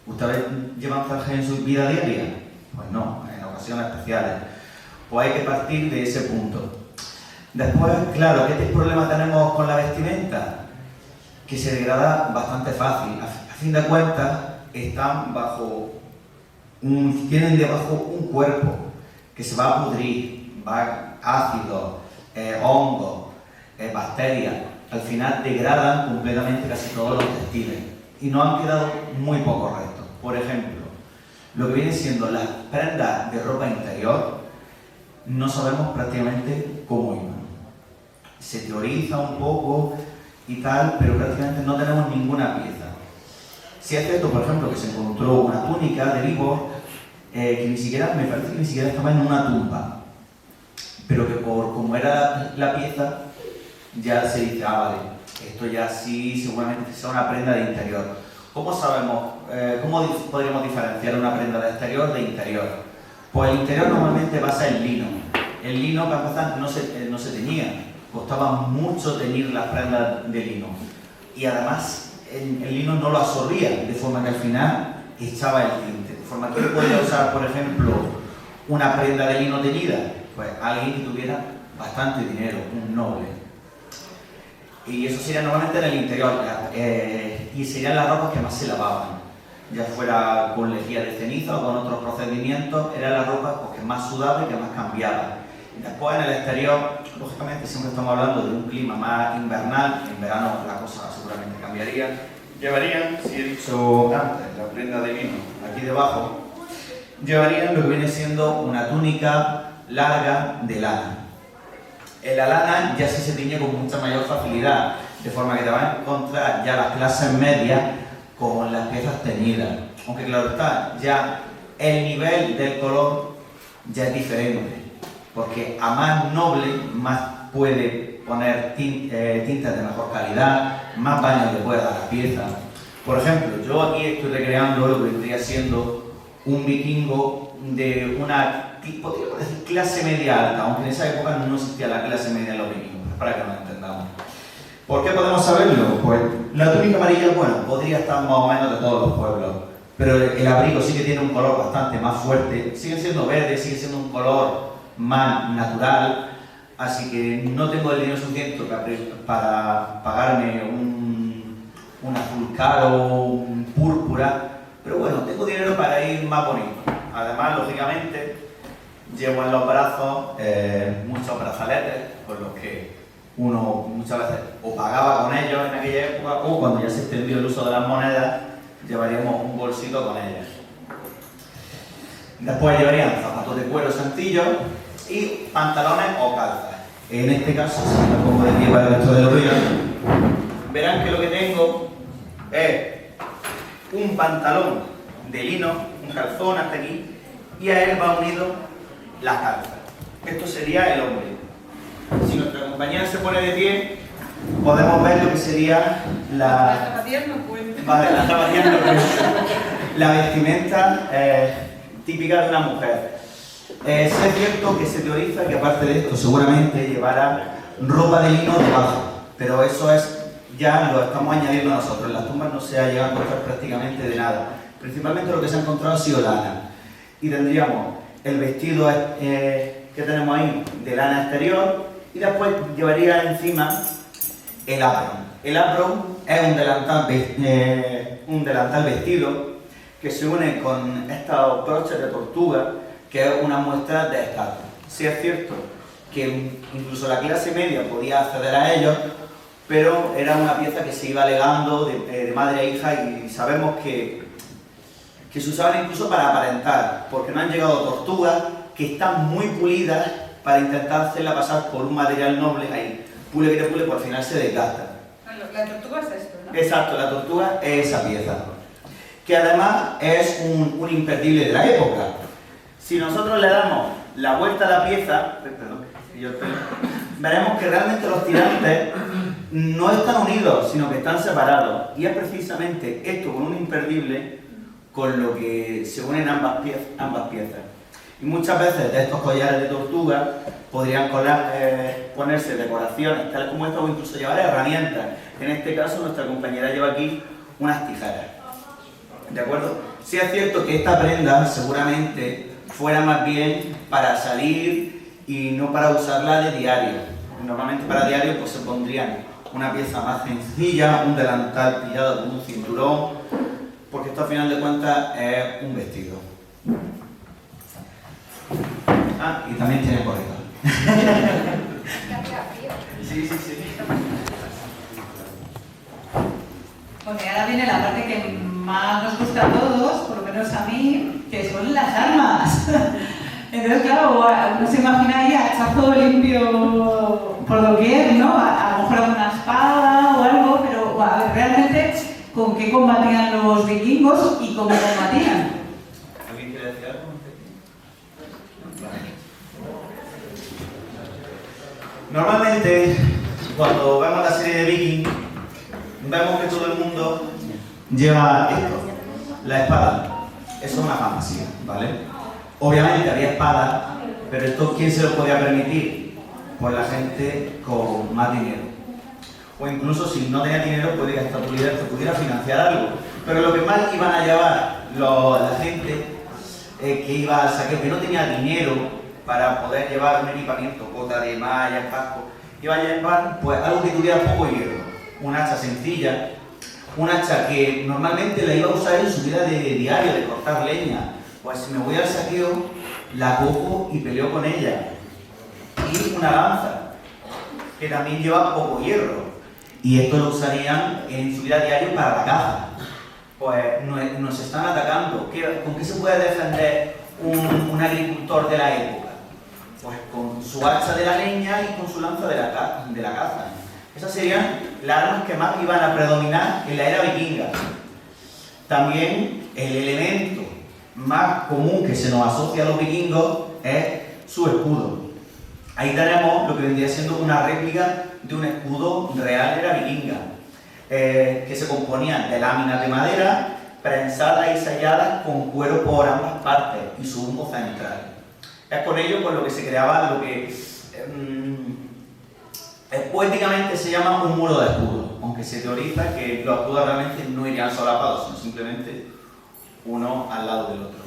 ¿Ustedes llevan traje en su vida diaria? Pues no, en ocasiones especiales. Pues hay que partir de ese punto. Después, claro, ¿qué problema tenemos con la vestimenta? Que se degrada bastante fácil. A fin de cuentas, están tienen debajo un cuerpo que se va a pudrir, va ácidos, hongos, bacterias. Al final degradan completamente casi todos los textiles y nos han quedado muy pocos restos. Por ejemplo, lo que viene siendo las prendas de ropa interior, no sabemos prácticamente cómo iban. Se teoriza un poco y tal, pero prácticamente no tenemos ninguna pieza. Si es cierto, por ejemplo, que se encontró una túnica de Libor que me parece que ni siquiera estaba en una tumba, pero que por como era la pieza, ya se dice, vale, esto ya sí, seguramente sea una prenda de interior. ¿Cómo sabemos, cómo podríamos diferenciar una prenda de exterior de interior? Pues el interior normalmente basa en lino. El lino, para empezar, no se teñía. Costaba mucho teñir las prendas de lino y además el lino no lo absorbía, de forma que al final echaba el tinte. De forma que podía usar, por ejemplo, una prenda de lino teñida, pues alguien que tuviera bastante dinero, un noble. Y eso sería normalmente en el interior, y serían las ropas que más se lavaban, ya fuera con lejía de ceniza o con otros procedimientos, era la ropa pues, que más sudaba y que más cambiaba. Después en el exterior, lógicamente siempre estamos hablando de un clima más invernal, en verano la cosa seguramente cambiaría. Llevarían, si he dicho antes, la prenda de lino aquí debajo, llevarían lo que viene siendo una túnica larga de lana. En la lana ya sí se tiñe con mucha mayor facilidad, de forma que te vas a encontrar ya las clases medias con las piezas teñidas. Aunque claro está, ya el nivel del color ya es diferente. Porque a más noble, más puede poner tintas de mejor calidad, más baño le puede dar a la pieza. Por ejemplo, yo aquí estoy recreando lo que vendría siendo un vikingo de una, podríamos decir, clase media alta, aunque en esa época no existía la clase media en los vikingos, para que nos entendamos. ¿Por qué podemos saberlo? Pues la túnica amarilla, bueno, podría estar más o menos de todos los pueblos, pero el abrigo sí que tiene un color bastante más fuerte, sigue siendo verde, sigue siendo un color más natural, así que no tengo el dinero suficiente para pagarme un azul caro, un púrpura, pero bueno, tengo dinero para ir más bonito. Además, lógicamente, llevo en los brazos muchos brazaletes, por los que uno muchas veces o pagaba con ellos en aquella época, o cuando ya se extendió el uso de las monedas, llevaríamos un bolsito con ellas. Después llevarían zapatos de cuero sencillos y pantalones o calzas. En este caso, si me pongo de pie para el resto del vídeo, verán que lo que tengo es un pantalón de lino, un calzón hasta aquí, y a él va unido la calza. Esto sería el hombre. Si nuestra compañera se pone de pie, podemos ver lo que sería Las zapatillas no cuentan. vale, las zapatillas no cuentan. La vestimenta típica de una mujer. Sí es cierto que se teoriza que aparte de esto seguramente llevará ropa de lino debajo, pero eso es ya lo estamos añadiendo nosotros. En las tumbas no se ha llegado a encontrar prácticamente de nada. Principalmente lo que se ha encontrado ha sido lana. Y tendríamos el vestido que tenemos ahí de lana exterior y después llevaría encima el apron. El apron es un delantal vestido que se une con estos broches de tortuga, que es una muestra de estatus. Sí es cierto que incluso la clase media podía acceder a ellos, pero era una pieza que se iba legando de madre a hija y sabemos que se usaban incluso para aparentar, porque no han llegado tortugas que están muy pulidas para intentar hacerla pasar por un material noble, ahí, pule que te pule, por al final se desgasta. La tortuga es esto, ¿no? Exacto, la tortuga es esa pieza, que además es un imperdible de la época. Si nosotros le damos la vuelta a la pieza, veremos que realmente los tirantes no están unidos, sino que están separados. Y es precisamente esto con un imperdible con lo que se unen ambas piezas. Y muchas veces de estos collares de tortuga podrían ponerse decoraciones, tal como esto, o incluso llevar herramientas. En este caso, nuestra compañera lleva aquí unas tijeras. ¿De acuerdo? Sí es cierto que esta prenda seguramente fuera más bien para salir y no para usarla de diario. Normalmente para diario pues se pondrían una pieza más sencilla, un delantal pillado con un cinturón, porque esto al final de cuentas es un vestido. Ah, y también tiene corredor. Sí. Bueno, y ahora viene la parte que más nos gusta a todos, por lo menos a mí, que son las armas. Entonces, claro, uno se imagina ahí a hachazo limpio por doquier, ¿no? A lo mejor una espada o algo, pero a ver, realmente, ¿con qué combatían los vikingos y cómo combatían? ¿Alguien quiere decir algo? Normalmente, cuando vemos la serie de Viking, vemos que todo el mundo lleva esto, la espada. Eso es una fantasía, ¿vale? Obviamente había espadas, pero esto ¿quién se lo podía permitir? Pues la gente con más dinero. O incluso si no tenía dinero, podría estar pudiera financiar algo. Pero lo que más iban a llevar la gente que iba al saqueo, que no tenía dinero para poder llevar un equipamiento, cota de malla, casco, iba a llevar pues algo que tuviera poco hierro, un hacha sencilla, un hacha que normalmente la iba a usar en su vida de diario, de cortar leña. Pues si me voy al saqueo, la cojo y peleo con ella. Y una lanza, que también lleva poco hierro. Y esto lo usarían en su vida diaria para la caza. Pues nos están atacando. ¿Con qué se puede defender un agricultor de la época? Pues con su hacha de la leña y con su lanza de la caza. Esas serían las armas que más iban a predominar en la era vikinga. También el elemento más común que se nos asocia a los vikingos es su escudo. Ahí tenemos lo que vendría siendo una réplica de un escudo real de la vikinga, que se componía de láminas de madera prensadas y selladas con cuero por ambas partes y su humbo central. Es con ello con lo que se creaba lo que poéticamente se llama un muro de escudo, aunque se teoriza que los escudos realmente no irían solapados, sino simplemente uno al lado del otro.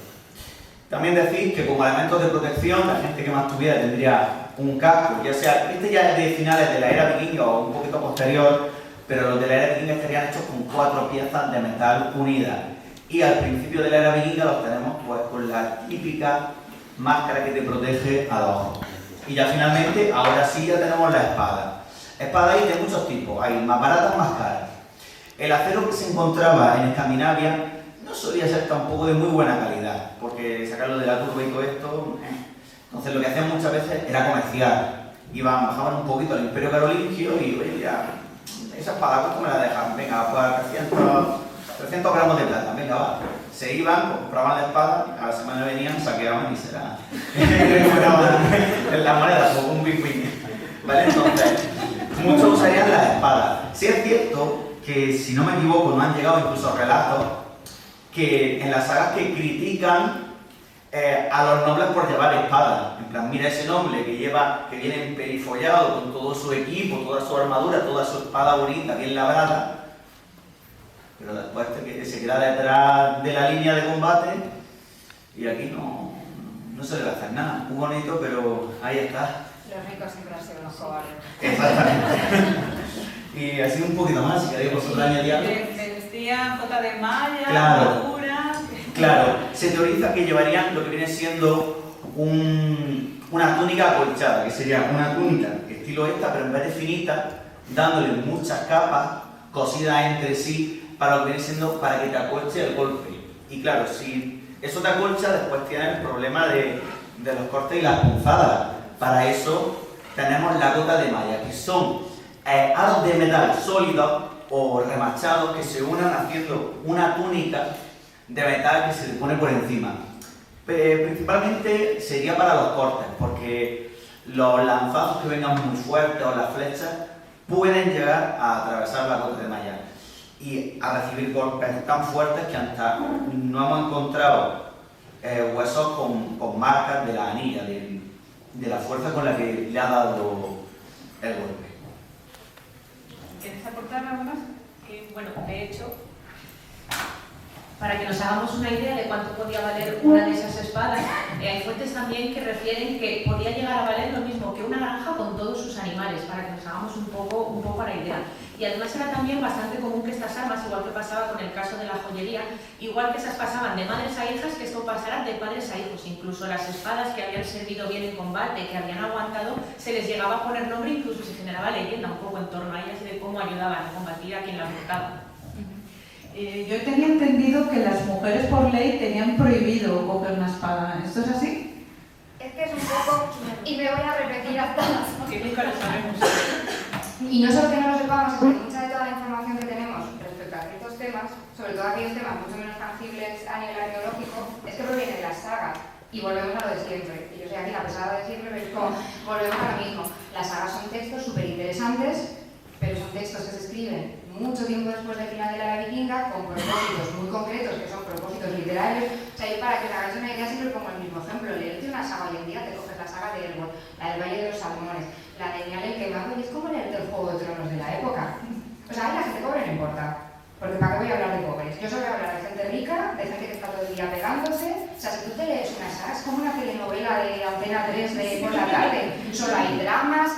También decir que como elementos de protección, la gente que más tuviera tendría un casco, ya sea, este ya es de finales de la era vikinga o un poquito posterior, pero los de la era vikinga estarían hechos con 4 piezas de metal unidas. Y al principio de la era vikinga los tenemos pues con la típica máscara que te protege a los ojos. Y ya finalmente, ahora sí ya tenemos la espada. Espadas hay de muchos tipos, hay más baratas, más caras. El acero que se encontraba en Escandinavia no solía ser tampoco de muy buena calidad, porque sacarlo de la turba y todo esto... Entonces lo que hacían muchas veces era comerciar. Bajaban un poquito al Imperio Carolingio y, oye, ya, esa espada, ¿cuánto me la dejan? Venga, pues 300 gramos de plata, venga, va. Se iban, compraban la espada, a la semana venían, saqueaban y se la... en la moneda, como un win-win. ¿Vale? Entonces, muchos usarían las espadas. Sí es cierto que, si no me equivoco, nos han llegado incluso relatos que en las sagas que critican a los nobles por llevar espadas. En plan, mira ese noble que viene emperifollado con todo su equipo, toda su armadura, toda su espada bonita, bien labrada, pero después se queda detrás de la línea de combate y aquí no se le va a hacer nada. Muy bonito, pero ahí está. Los ricos siempre han sido unos cobardes. Exactamente. Y así un poquito más, si queréis vosotros añadir algo. Vestían jota de malla, Claro. armadura. Claro, se teoriza que llevarían lo que viene siendo una túnica acolchada, que sería una túnica estilo esta, pero en vez de finita, dándole muchas capas cosidas entre sí para lo que viene siendo para que te acolche el golpe. Y claro, si eso te acolcha, después tienes el problema de los cortes y las punzadas. Para eso tenemos la gota de malla, que son halos de metal sólidos o remachados que se unan haciendo una túnica de metal que se le pone por encima. Principalmente sería para los cortes, porque los lanzazos que vengan muy fuertes o las flechas pueden llegar a atravesar la gota de malla y a recibir golpes tan fuertes que hasta no hemos encontrado huesos con marcas de la anilla, de la fuerza con la que le ha dado el golpe. ¿Quieres aportar algo más? Bueno, de hecho, para que nos hagamos una idea de cuánto podía valer una de esas espadas, hay fuentes también que refieren que podía llegar a valer lo mismo que una granja con todos sus animales, para que nos hagamos un poco la idea. Y además era también bastante común que estas armas, igual que pasaba con el caso de la joyería, igual que esas pasaban de madres a hijas, que esto pasara de padres a hijos. Incluso las espadas que habían servido bien en combate, que habían aguantado, se les llegaba a poner nombre, incluso se generaba leyenda un poco en torno a ellas de cómo ayudaban a combatir a quien las buscaba. Yo tenía entendido que las mujeres por ley tenían prohibido coger una espada. ¿Esto es así? Es que es un poco, y me voy a repetir hasta Que nunca lo sabemos. Y no solo que no lo sepamos, es que mucha de toda la información que tenemos respecto a ciertos temas, sobre todo aquellos temas mucho menos tangibles a nivel arqueológico, es que proviene de las sagas. Y volvemos a lo de siempre. Y yo soy aquí la pesada de siempre, pero es como, volvemos a lo mismo. Las sagas son textos súper interesantes, pero son textos que se escriben mucho tiempo después del final de la era vikinga, con propósitos muy concretos, que son propósitos literarios. O sea, y para que os hagáis una idea, siempre pongo el mismo ejemplo. Leerte una saga hoy en día, te coges la saga de Elrond, la del Valle de los Salmones, la de Nial el Quemado, y es como leerte el Juego de Tronos de la época. O sea, a mí la gente pobre no importa, porque ¿para qué voy a hablar de pobres? Yo solo voy a hablar de gente rica, de gente que está todo el día pegándose. O sea, si tú te lees una saga, es como una telenovela de Antena 3 de por la tarde. Solo hay dramas,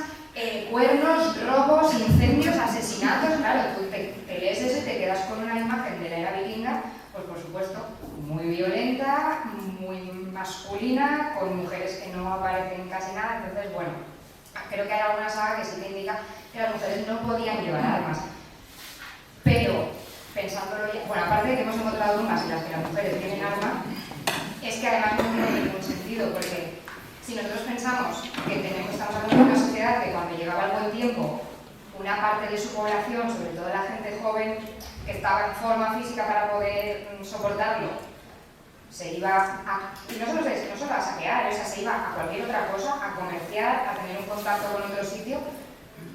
cuernos, robos, incendios, asesinatos. Claro, tú te lees eso y te quedas con una imagen de la era vikinga, pues por supuesto, muy violenta, muy masculina, con mujeres que no aparecen casi nada. Entonces, bueno, creo que hay alguna saga que sí te indica que las mujeres no podían llevar armas. Pero, pensándolo ya, bueno, aparte de que hemos encontrado tumbas en las que las mujeres tienen arma, es que además no tiene ningún sentido, porque si nosotros pensamos que estamos hablando de una sociedad que cuando llegaba el buen tiempo, una parte de su población, sobre todo la gente joven, que estaba en forma física para poder soportarlo, se iba a, y no solo a saquear, o sea, se iba a cualquier otra cosa, a comerciar, a tener un contacto con otro sitio.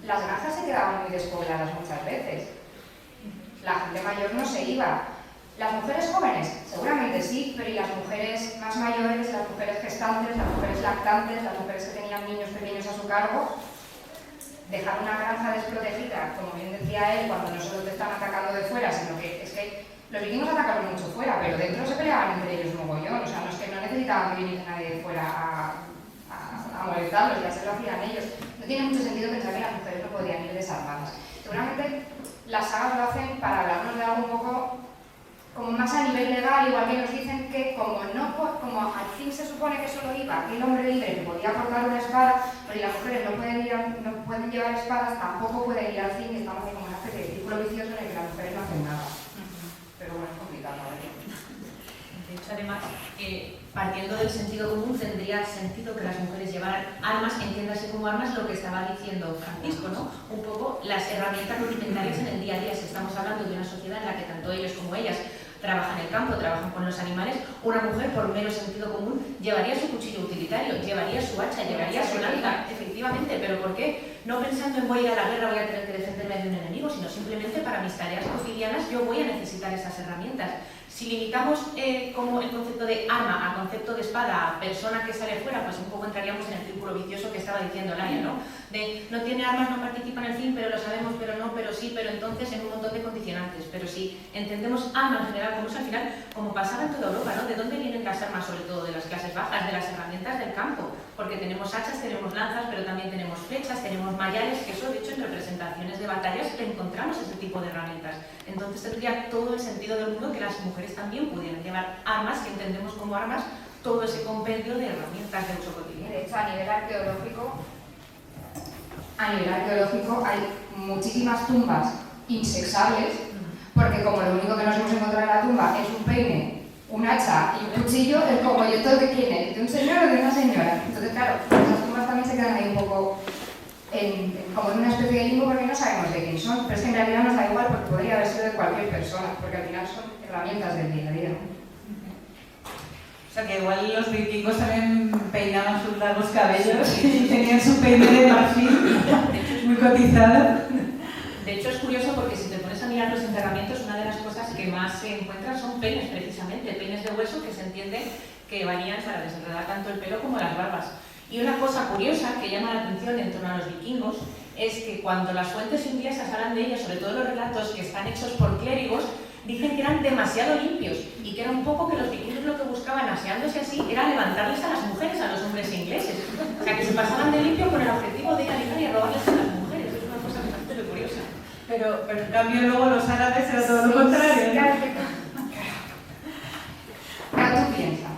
Las granjas se quedaban muy despobladas muchas veces. La gente mayor no se iba. Las mujeres jóvenes, seguramente sí, pero y las mujeres más mayores, las mujeres gestantes, las mujeres lactantes, las mujeres que tenían niños pequeños a su cargo, dejar una granja desprotegida, como bien decía él, cuando no solo te están atacando de fuera, sino que es que los vikingos atacaron mucho fuera, pero dentro se peleaban entre ellos mogollón. O sea, no es que no necesitaban que viniese nadie de fuera a molestarlos, ya se lo hacían ellos. No tiene mucho sentido pensar que las mujeres no podían ir desarmadas. Seguramente las sagas lo hacen para hablarnos de algo un poco como más a nivel legal, igual que nos dicen que como al fin se supone que solo iba aquel hombre libre que podía portar una espada, pues si las mujeres no pueden llevar espadas, tampoco pueden ir al fin, y estamos como una especie de círculo vicioso en el que las mujeres no hacen nada. Pero bueno, es complicado, ¿vale? De hecho, además, partiendo del sentido común, tendría sentido que las mujeres llevaran armas, entiéndase como armas lo que estaba diciendo Francisco, ¿no? Un poco las herramientas rudimentarias en el día a día. Si estamos hablando de una sociedad en la que tanto ellos como ellas trabajan en el campo, trabajan con los animales, una mujer, por mero sentido común, llevaría su cuchillo utilitario, llevaría su hacha, llevaría su lanza, efectivamente. ¿Pero por qué? no pensando en voy a ir a la guerra, voy a tener que defenderme de un enemigo, sino simplemente para mis tareas cotidianas yo voy a necesitar esas herramientas. Si limitamos como el concepto de arma al concepto de espada a persona que sale fuera, pues un poco entraríamos en el círculo vicioso que estaba diciendo Laia, ¿no? De no tiene armas, no participa en el fin, pero lo sabemos, pero no, pero sí, pero entonces en un montón de condicionantes. Pero si entendemos arma en general como es al final, como pasaba en toda Europa, ¿no? ¿De dónde vienen las armas? Sobre todo de las clases bajas, de las herramientas del campo, porque tenemos hachas, tenemos lanzas, pero también tenemos flechas, tenemos mallares, que eso de hecho en representaciones de batallas encontramos ese tipo de herramientas. Entonces tendría todo el sentido del mundo que las mujeres también pudieran llevar armas, que entendemos como armas todo ese compendio de herramientas de uso cotidiano. De hecho, a nivel arqueológico hay muchísimas tumbas insexables, porque como lo único que nos hemos encontrado en la tumba es un peine, un hacha y un cuchillo, es como, ¿y esto de quién es? ¿De un señor o de una señora? Entonces, claro, esas tumbas también se quedan ahí un poco como en una especie de limbo porque no sabemos de quién son, pero es que en realidad nos da igual porque podría haber sido de cualquier persona, porque al final son herramientas del día a día. O sea que igual los vikingos también peinaban sus largos cabellos y tenían su peine de marfil muy cotizado. De hecho es curioso porque si te pones a mirar los enterramientos, una de las cosas que más se encuentran son peines, precisamente, peines de hueso que se entiende que valían para desenredar tanto el pelo como las barbas. Y una cosa curiosa que llama la atención en torno a los vikingos es que cuando las fuentes inglesas hablan de ellas, sobre todo los relatos que están hechos por clérigos, dicen que eran demasiado limpios y que era un poco que los vikingos lo que buscaban aseándose así era levantarles a las mujeres, a los hombres ingleses. O sea, que se pasaban de limpio con el objetivo de ir a ligar y a robarles a las mujeres. Es una cosa bastante curiosa. Pero en cambio luego los árabes era todo lo contrario. Claro, tú piensas.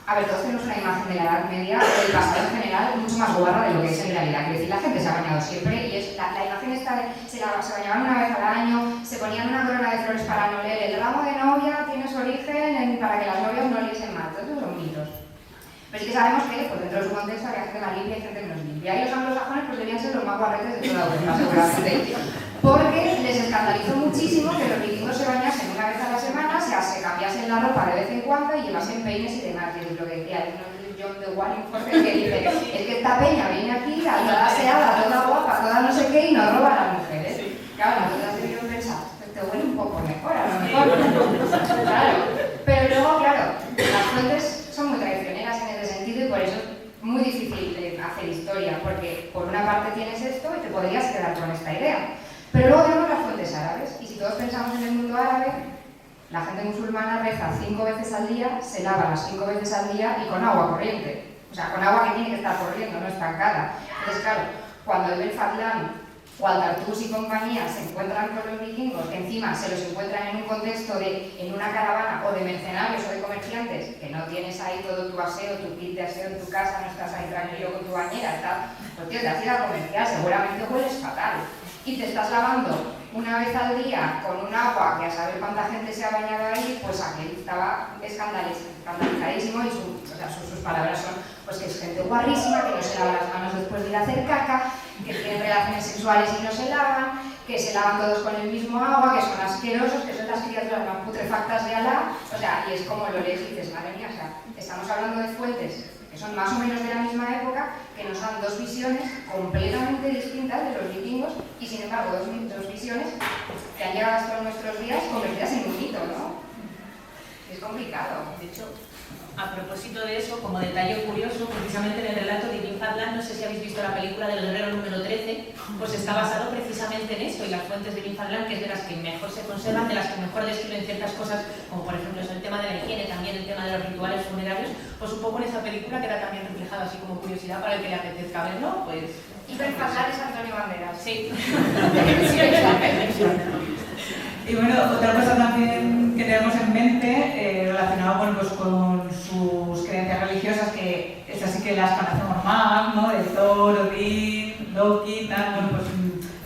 A ver, todos tenemos una imagen de la Edad Media, del pasado en general, mucho más guarra de lo que es en realidad. Quiero decir, la gente se ha bañado siempre y es la imagen esta de se bañaban una vez al año, se ponían una corona de flores para no oler, el ramo de novia tiene su origen para que las novias no oliesen mal, todos esos son mitos. Pero sí que sabemos que pues, dentro de su contexto había gente más limpia y gente menos limpia. Y los anglosajones pues debían ser los más guarretes de toda Europa, seguramente. Porque les escandalizó muchísimo que los vikingos se bañasen una vez a la semana, se cambiasen la ropa de vez en cuando y llevasen peines y demás. Y es lo que decía John de Wallingford, que dice, es que esta peña viene aquí, toda aseada, toda guapa, toda no sé qué, y nos roba a las mujeres. Claro, nosotros debíamos pensar, te huele un poco mejor, a lo mejor. Claro. Pero luego, claro, las fuentes son muy traicioneras en ese sentido y por eso es muy difícil hacer historia, porque por una parte tienes esto y te podrías quedar con esta idea. Pero luego tenemos las fuentes árabes, y si todos pensamos en el mundo árabe, la gente musulmana reza 5 veces al día, se lava las 5 veces al día y con agua corriente. O sea, con agua que tiene que estar corriendo, no estancada. Entonces, claro, cuando el Fadlan o Al-Tartus y compañía se encuentran con los vikingos, que encima se los encuentran en un contexto en una caravana o de mercenarios o de comerciantes, que no tienes ahí todo tu aseo, tu kit de aseo en tu casa, no estás ahí tranquilo con tu bañera, tal. Pues tío, te has ido a comerciar, seguramente hueles fatal. Y te estás lavando una vez al día con un agua que a saber cuánta gente se ha bañado ahí, pues aquel estaba escandalizadísimo y sus palabras son pues que es gente guarrísima, que no se lava las manos después de ir a hacer caca, que tienen relaciones sexuales y no se lavan, que se lavan todos con el mismo agua, que son asquerosos, que son las criaturas más putrefactas de Alá, o sea, y es como lo lees y dices, madre mía, o sea, estamos hablando de fuentes que son más o menos de la misma época, que nos dan dos visiones completamente distintas de los vikingos y sin embargo dos visiones que han llegado hasta nuestros días convertidas en un mito, ¿no? Es complicado. De hecho, a propósito de eso, como detalle curioso, precisamente en el relato de Ibn Fadlan, no sé si habéis visto la película del guerrero número 13, pues está basado precisamente en esto, y las fuentes de Ibn Fadlan, que es de las que mejor se conservan, de las que mejor describen ciertas cosas, como por ejemplo el tema de la higiene, también el tema de los rituales funerarios, pues un poco en esa película queda también reflejado así como curiosidad para el que le apetezca verlo, pues... Ibn Fadlan es Antonio Banderas. Sí. Y bueno, otra cosa también que tenemos en mente, relacionado bueno, pues con sus creencias religiosas, que es así que las conocemos más, ¿no? De Thor, Odín, Loki, tal, bueno, pues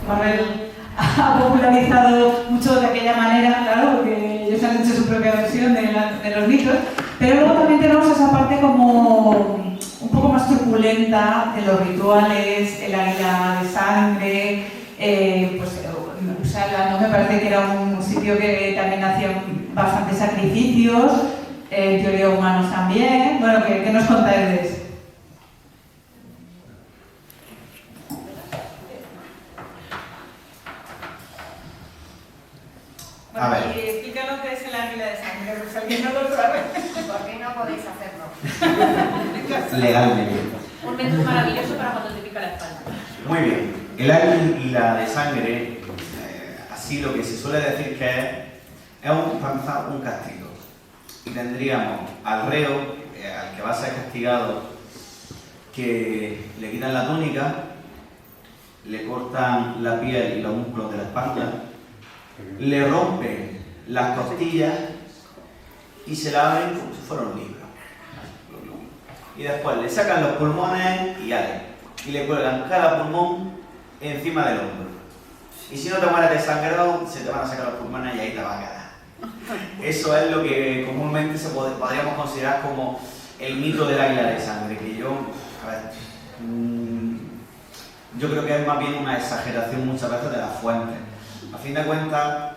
Marvel ha popularizado mucho de aquella manera, claro, porque ellos han hecho su propia versión de los mitos, pero luego también tenemos esa parte como un poco más truculenta de los rituales, el águila de sangre, pues Uppsala, ¿no? Me parece que era un sitio que también hacían bastantes sacrificios, en teoría humanos también. Bueno, ¿qué nos contáis de eso? A ver. Y explícanos qué es el águila de sangre, porque alguien no lo sabe. ¿Por qué no podéis hacerlo? Legalmente. Un método maravilloso para cuando te pica la espalda. Muy bien. El águila de sangre, así lo que se suele decir que es un castigo. Y tendríamos al reo, al que va a ser castigado, que le quitan la túnica, le cortan la piel y los músculos de la espalda, le rompen las costillas y se la abren como si fuera un libro. Y después le sacan los pulmones y le cuelgan cada pulmón encima del hombro. Y si no te mueres desangrado, se te van a sacar los pulmones y ahí te va a quedar. Eso es lo que comúnmente podríamos considerar como el mito del águila de sangre, que yo creo que es más bien una exageración muchas veces de las fuentes. A fin de cuentas,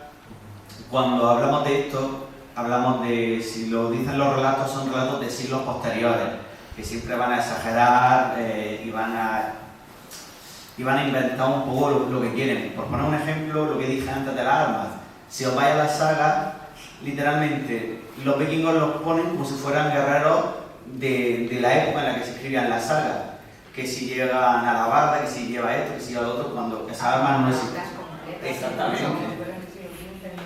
cuando hablamos de esto, hablamos de, si lo dicen los relatos, son relatos de siglos posteriores, que siempre van a exagerar y van a inventar un poco lo que quieren. Por poner un ejemplo, lo que dije antes de las armas. Si os vais a la saga, literalmente los vikingos los ponen como si fueran guerreros de la época en la que se escribían las sagas. Que si llegan a la barda, que si lleva esto, que si lleva lo otro, cuando esas armas no existen.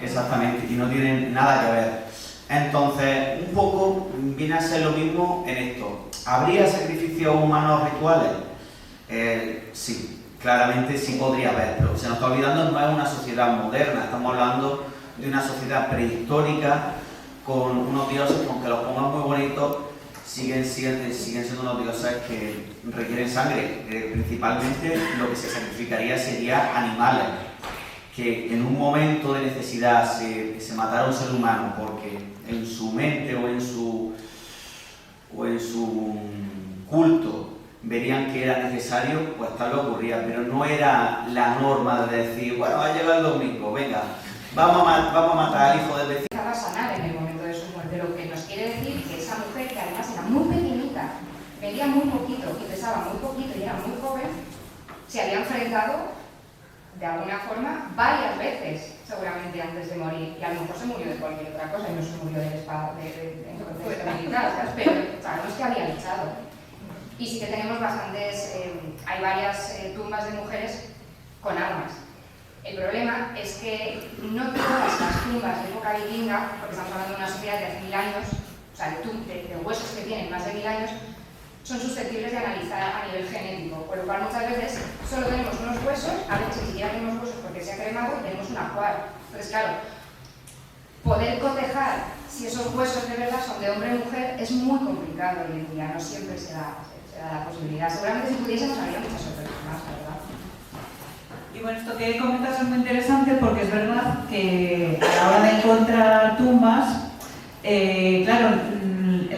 Exactamente, y no tienen nada que ver. Entonces, un poco viene a ser lo mismo en esto. ¿Habría sacrificios humanos rituales? Sí, claramente sí podría haber, pero se nos está olvidando, no es una sociedad moderna, estamos hablando de una sociedad prehistórica con unos dioses que, aunque los pongan muy bonitos, siguen siendo unos dioses que requieren sangre. Principalmente lo que se sacrificaría sería animales. Que en un momento de necesidad se matara a un ser humano porque en su mente o en su culto verían que era necesario, pues tal lo ocurría, pero no era la norma de decir, bueno, ha llegado el domingo, venga, vamos a matar al hijo del vecino. Estaba a sanar en el momento de su muerte, lo que nos quiere decir que esa mujer, que además era muy pequeñita, medía muy poquito y pesaba muy poquito y era muy joven, se había enfrentado de alguna forma varias veces, seguramente antes de morir, y a lo mejor se murió de cualquier otra cosa y no se murió de militar, ¿sabes? Pero sabemos que había luchado. Y sí que tenemos bastantes, hay varias tumbas de mujeres con armas. El problema es que no todas las tumbas de época vikinga, porque estamos hablando de una sociedad de hace 1000 años, o sea, de huesos que tienen más de 1000 años, son susceptibles de analizar a nivel genético, por lo cual muchas veces solo tenemos unos huesos, a veces ni siquiera tenemos huesos porque se ha cremado y tenemos un ajuar. Entonces, claro, poder cotejar si esos huesos de verdad son de hombre o mujer es muy complicado hoy en día, no siempre se da la posibilidad. Seguramente si pudiésemos habría muchas sorpresas más, la verdad. Y bueno, esto que comentas es muy interesante porque es verdad que a la hora de encontrar tumbas, claro,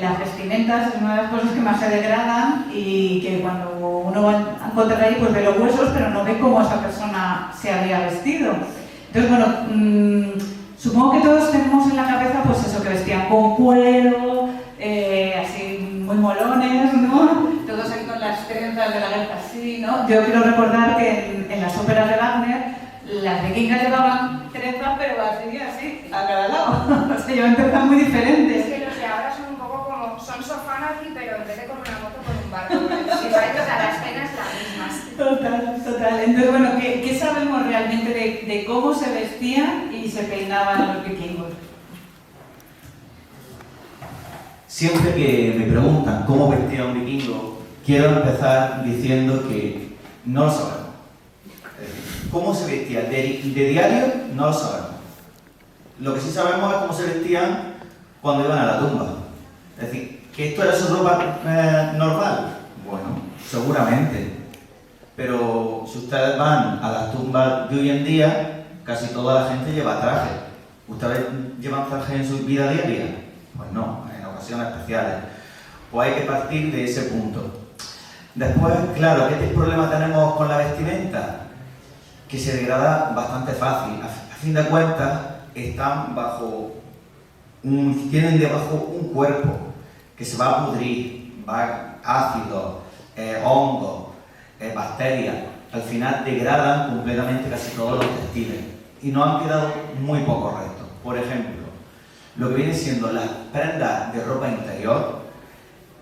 las vestimentas es una de las cosas que más se degradan y que cuando uno va a encontrar ahí pues ve los huesos pero no ve cómo esa persona se había vestido. Entonces, bueno, supongo que todos tenemos en la cabeza pues eso, que vestían con cuero, así muy molones, ¿no? Todos ahí con las trenzas de la guerra así, ¿no? Yo quiero recordar que en las óperas de Wagner las vikingas llevaban trenzas pero así, a cada lado. O sea, llevaban trenzas muy diferentes. Es que los de ahora son un poco como, son Sofanaki, pero en vez de con una moto, con un barco. Si parece, o sea, la escena es la misma. Total. Entonces, bueno, ¿qué sabemos realmente de cómo se vestían y se peinaban los vikingos? Siempre que me preguntan cómo vestía un vikingo, quiero empezar diciendo que no lo sabemos. ¿Cómo se vestían? De diario no lo sabemos. Lo que sí sabemos es cómo se vestían cuando iban a la tumba. Es decir, ¿que esto era su ropa normal? Bueno, seguramente. Pero si ustedes van a las tumbas de hoy en día, casi toda la gente lleva traje. ¿Ustedes llevan traje en su vida diaria? Pues no, en ocasiones especiales. Pues hay que partir de ese punto. Después, claro, ¿qué problema tenemos con la vestimenta? Que se degrada bastante fácil. A fin de cuentas, están tienen debajo un cuerpo que se va a pudrir, va ácido, hongos, bacterias. Al final degradan completamente casi todos los textiles y nos han quedado muy pocos restos. Por ejemplo, lo que viene siendo las prendas de ropa interior,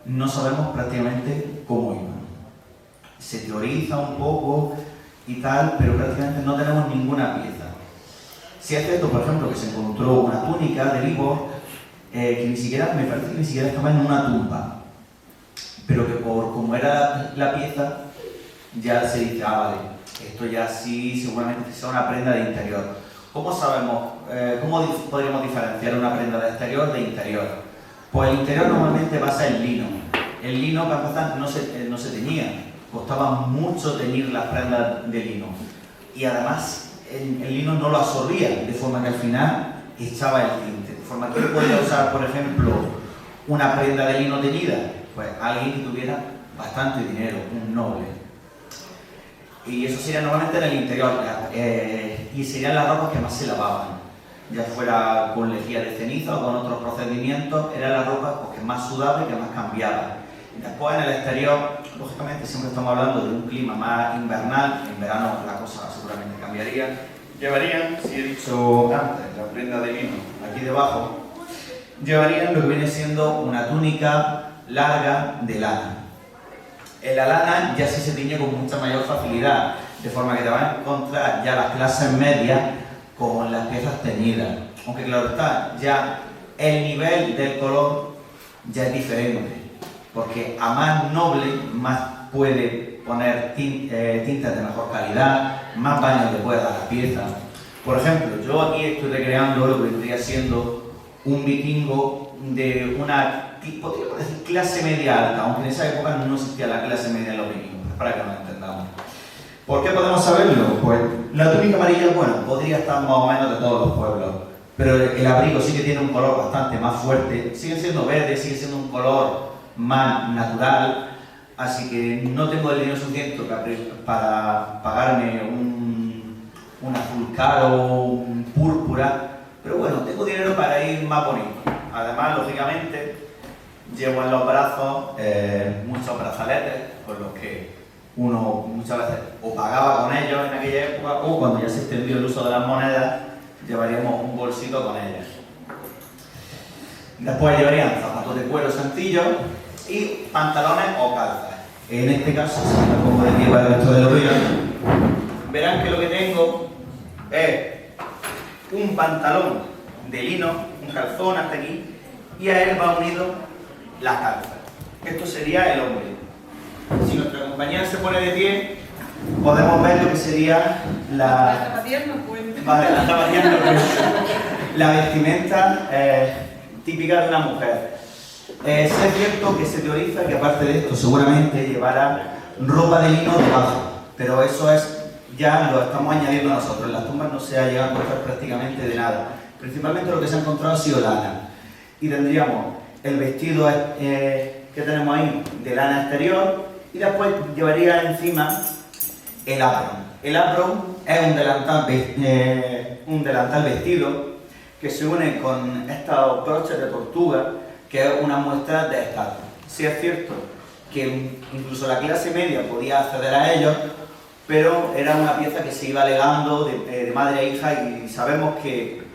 no sabemos prácticamente cómo iban. Se teoriza un poco y tal, pero prácticamente no tenemos ninguna pieza. Si es cierto, por ejemplo, que se encontró una túnica de Libor, que ni siquiera, me parece que ni siquiera estaba en una tumba, pero que por como era la pieza, ya se dice, ah, vale, esto ya sí, seguramente sea una prenda de interior. ¿Cómo sabemos, cómo podríamos diferenciar una prenda de exterior de interior? Pues el interior normalmente basa en lino. El lino, para empezar, no se teñía, costaba mucho teñir las prendas de lino. Y además, el lino no lo absorbía, de forma que al final echaba el tinte. De forma que podía usar, por ejemplo, una prenda de lino teñida, pues alguien que tuviera bastante dinero, un noble. Y eso sería normalmente en el interior, y serían las ropas que más se lavaban, ya fuera con lejía de ceniza o con otros procedimientos, era la ropa pues, que más sudaba y que más cambiaba. Después en el exterior, lógicamente siempre estamos hablando de un clima más invernal, en verano la cosa seguramente cambiaría. Llevarían, si he dicho antes, la prenda de lino aquí debajo, llevarían lo que viene siendo una túnica larga de lana. En la lana ya sí se tiñe con mucha mayor facilidad, de forma que te vas a encontrar ya las clases medias con las piezas teñidas. Aunque claro está, ya el nivel del color ya es diferente, porque a más noble, más puede poner tintas de mejor calidad, más baño le puede dar a la pieza. Por ejemplo, yo aquí estoy recreando lo que vendría siendo un vikingo de una, podríamos decir, clase media alta, aunque en esa época no existía la clase media de los vikingos, para que nos entendamos. ¿Por qué podemos saberlo? Pues la túnica amarilla, bueno, podría estar más o menos de todos los pueblos, pero el abrigo sí que tiene un color bastante más fuerte, sigue siendo verde, sigue siendo un color más natural, así que no tengo el dinero suficiente para pagarme un azul claro, un púrpura, pero bueno, tengo dinero para ir más bonito. Además, lógicamente, llevo en los brazos muchos brazaletes con los que uno muchas veces o pagaba con ellos en aquella época o cuando ya se extendió el uso de las monedas, llevaríamos un bolsito con ellas. Después llevarían zapatos de cuero sencillos y pantalones o calzas. En este caso, si me pongo de pie para el resto de los vídeos, verán que lo que tengo es un pantalón de lino, un calzón hasta aquí, y a él va unido la calza. Esto sería el hombre. Si nuestra compañera se pone de pie, podemos ver lo que sería Las zapatillas no cuentan. Vale, las zapatillas no cuentan. La vestimenta típica de una mujer. Sí es cierto que se teoriza que aparte de esto seguramente llevará ropa de lino debajo, pero eso es ya lo estamos añadiendo nosotros. En las tumbas no se ha llegado a encontrar prácticamente de nada. Principalmente lo que se ha encontrado ha sido lana. Y tendríamos el vestido que tenemos ahí de lana exterior y después llevaría encima el apron. El apron es un delantal vestido que se une con estos broches de tortuga, que es una muestra de estatus. Sí es cierto que incluso la clase media podía acceder a ellos, pero era una pieza que se iba legando de madre a hija y sabemos que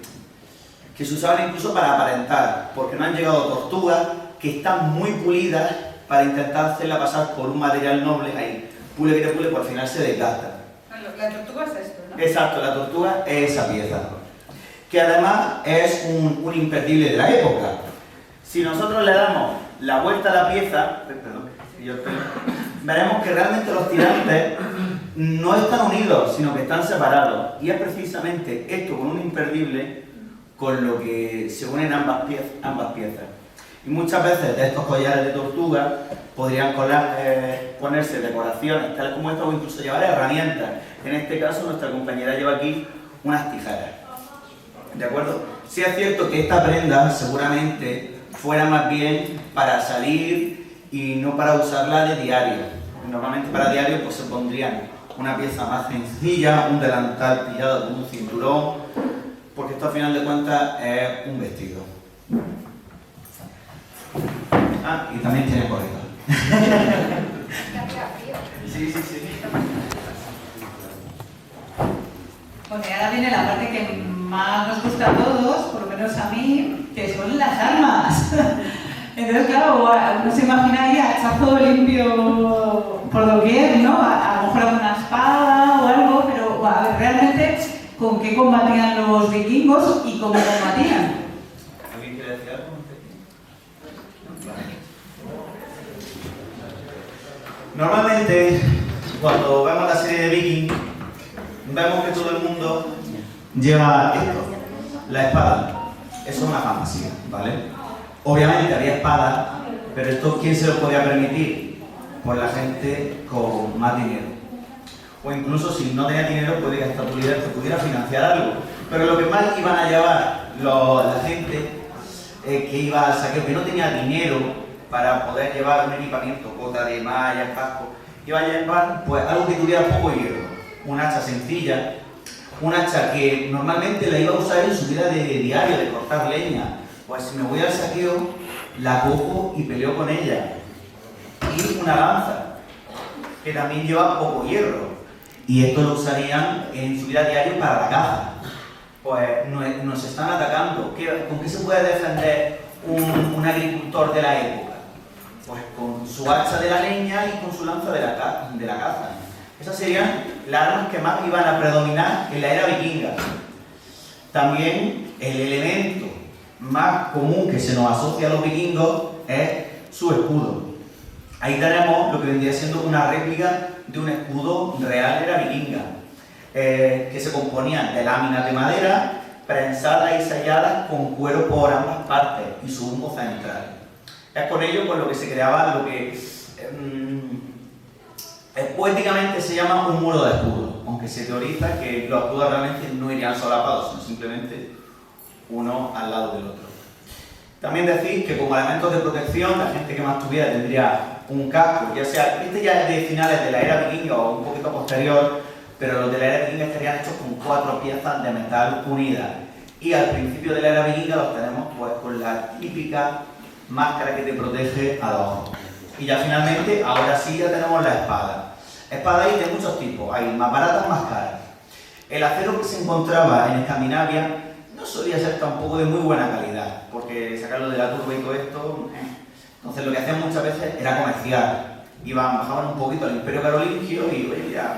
se usaban incluso para aparentar, porque no han llegado tortugas que están muy pulidas para intentar hacerla pasar por un material noble, ahí, pule que te pule, pues al final se desgasta. La tortuga es esto, ¿no? Exacto, la tortuga es esa pieza, que además es un imperdible de la época. Si nosotros le damos la vuelta a la pieza, veremos que realmente los tirantes no están unidos, sino que están separados. Y es precisamente esto con un imperdible con lo que se unen ambas piezas. Y muchas veces de estos collares de tortuga podrían ponerse decoraciones tales como esta o incluso llevar herramientas. En este caso nuestra compañera lleva aquí unas tijeras. ¿De acuerdo? Sí es cierto que esta prenda seguramente fuera más bien para salir y no para usarla de diario. Normalmente para diario pues se pondrían una pieza más sencilla, un delantal pillado con un cinturón, porque esto al final de cuentas es un vestido. Ah, y también tiene corredor. Sí. Porque ahora viene la parte que más nos gusta a todos, por lo menos a mí, que son las armas. Entonces, claro, uno se imagina ahí hachazo limpio por doquier, ¿no? A lo mejor alguna espada o algo, pero a ver, realmente, ¿con qué combatían los vikingos y cómo combatían? ¿Alguien quiere decir algo? Normalmente, cuando vemos la serie de Viking, vemos que todo el mundo lleva esto, la espada. Eso es una fantasía, ¿vale? Obviamente había espadas, pero esto ¿quién se lo podía permitir? Pues la gente con más dinero. O incluso si no tenía dinero, puede que hasta pudiera financiar algo. Pero lo que más iban a llevar la gente que iba al saqueo, que no tenía dinero para poder llevar un equipamiento, cota de malla, casco, iba a llevar pues algo que tuviera poco hierro, un hacha sencilla, un hacha que normalmente la iba a usar en su vida de diario, de cortar leña. Pues si me voy al saqueo, la cojo y peleo con ella. Y una lanza, que también lleva poco hierro. Y esto lo usarían en su vida diaria para la caza. Pues nos están atacando. ¿Con qué se puede defender un agricultor de la época? Pues con su hacha de la leña y con su lanza de la caza. Esas serían las armas que más iban a predominar en la era vikinga. También el elemento más común que se nos asocia a los vikingos es su escudo. Ahí tenemos lo que vendría siendo una réplica de un escudo real de la vikinga, que se componía de láminas de madera prensadas y selladas con cuero por ambas partes y su humbo central. Es con ello por lo que se creaba lo que poéticamente se llama un muro de escudo, aunque se teoriza que los escudos realmente no irían solapados, sino simplemente uno al lado del otro. También decir que como elementos de protección, la gente que más tuviera tendría un casco, ya sea, este ya es de finales de la era vikinga o un poquito posterior, pero los de la era vikinga estarían hechos con 4 piezas de metal unidas. Y al principio de la era vikinga los tenemos pues con la típica máscara que te protege a los ojos. Y ya finalmente, ahora sí ya tenemos la espada. Espada hay de muchos tipos, hay más baratas, más caras. El acero que se encontraba en Escandinavia no solía ser tampoco de muy buena calidad, porque sacarlo de la turba y todo esto... Entonces lo que hacían muchas veces era comerciar. Bajaban un poquito al Imperio Carolingio y, oye, mira,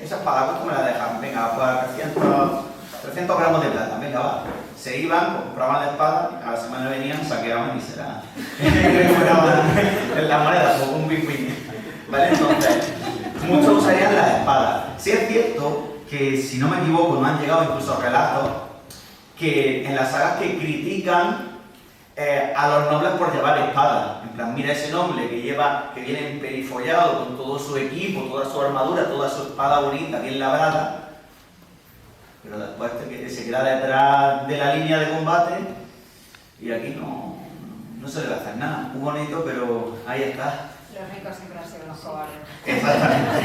esa espada, ¿cuánto me la dejan? Venga, pues 300 gramos de plata, venga, va. Se iban, compraban la espada, a la semana venían, saqueaban y será. En la moneda, como un win-win. ¿Vale? Entonces, muchos usarían las espadas. Sí es cierto que, si no me equivoco, nos han llegado incluso relatos que en las sagas que critican a los nobles por llevar espadas. En plan, mira ese noble que viene emperifollado con todo su equipo, toda su armadura, toda su espada bonita, bien labrada, pero después se queda detrás de la línea de combate y aquí no se le va a hacer nada. Muy bonito, pero ahí está. Los ricos siempre han sido los cobardes. Exactamente.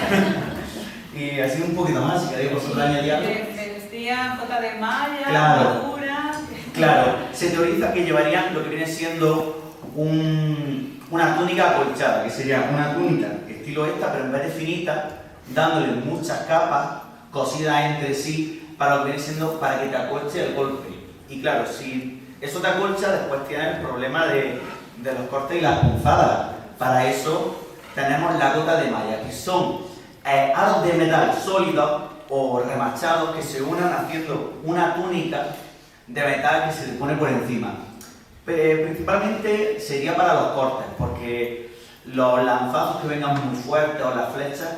Y así un poquito más, si queréis vosotros añadir algo. Vestían cota de malla, Claro. armadura... Claro, se teoriza que llevarían lo que viene siendo una túnica acolchada, que sería una túnica estilo esta, pero en vez de finita, dándole muchas capas cosidas entre sí para lo que viene siendo para que te acolche el golpe. Y claro, si eso te acolcha, después tienes el problema de los cortes y las punzadas. Para eso tenemos la cota de malla, que son halos de metal sólidos o remachados que se unan haciendo una túnica de metal que se le pone por encima. Principalmente sería para los cortes, porque los lanzazos que vengan muy fuertes o las flechas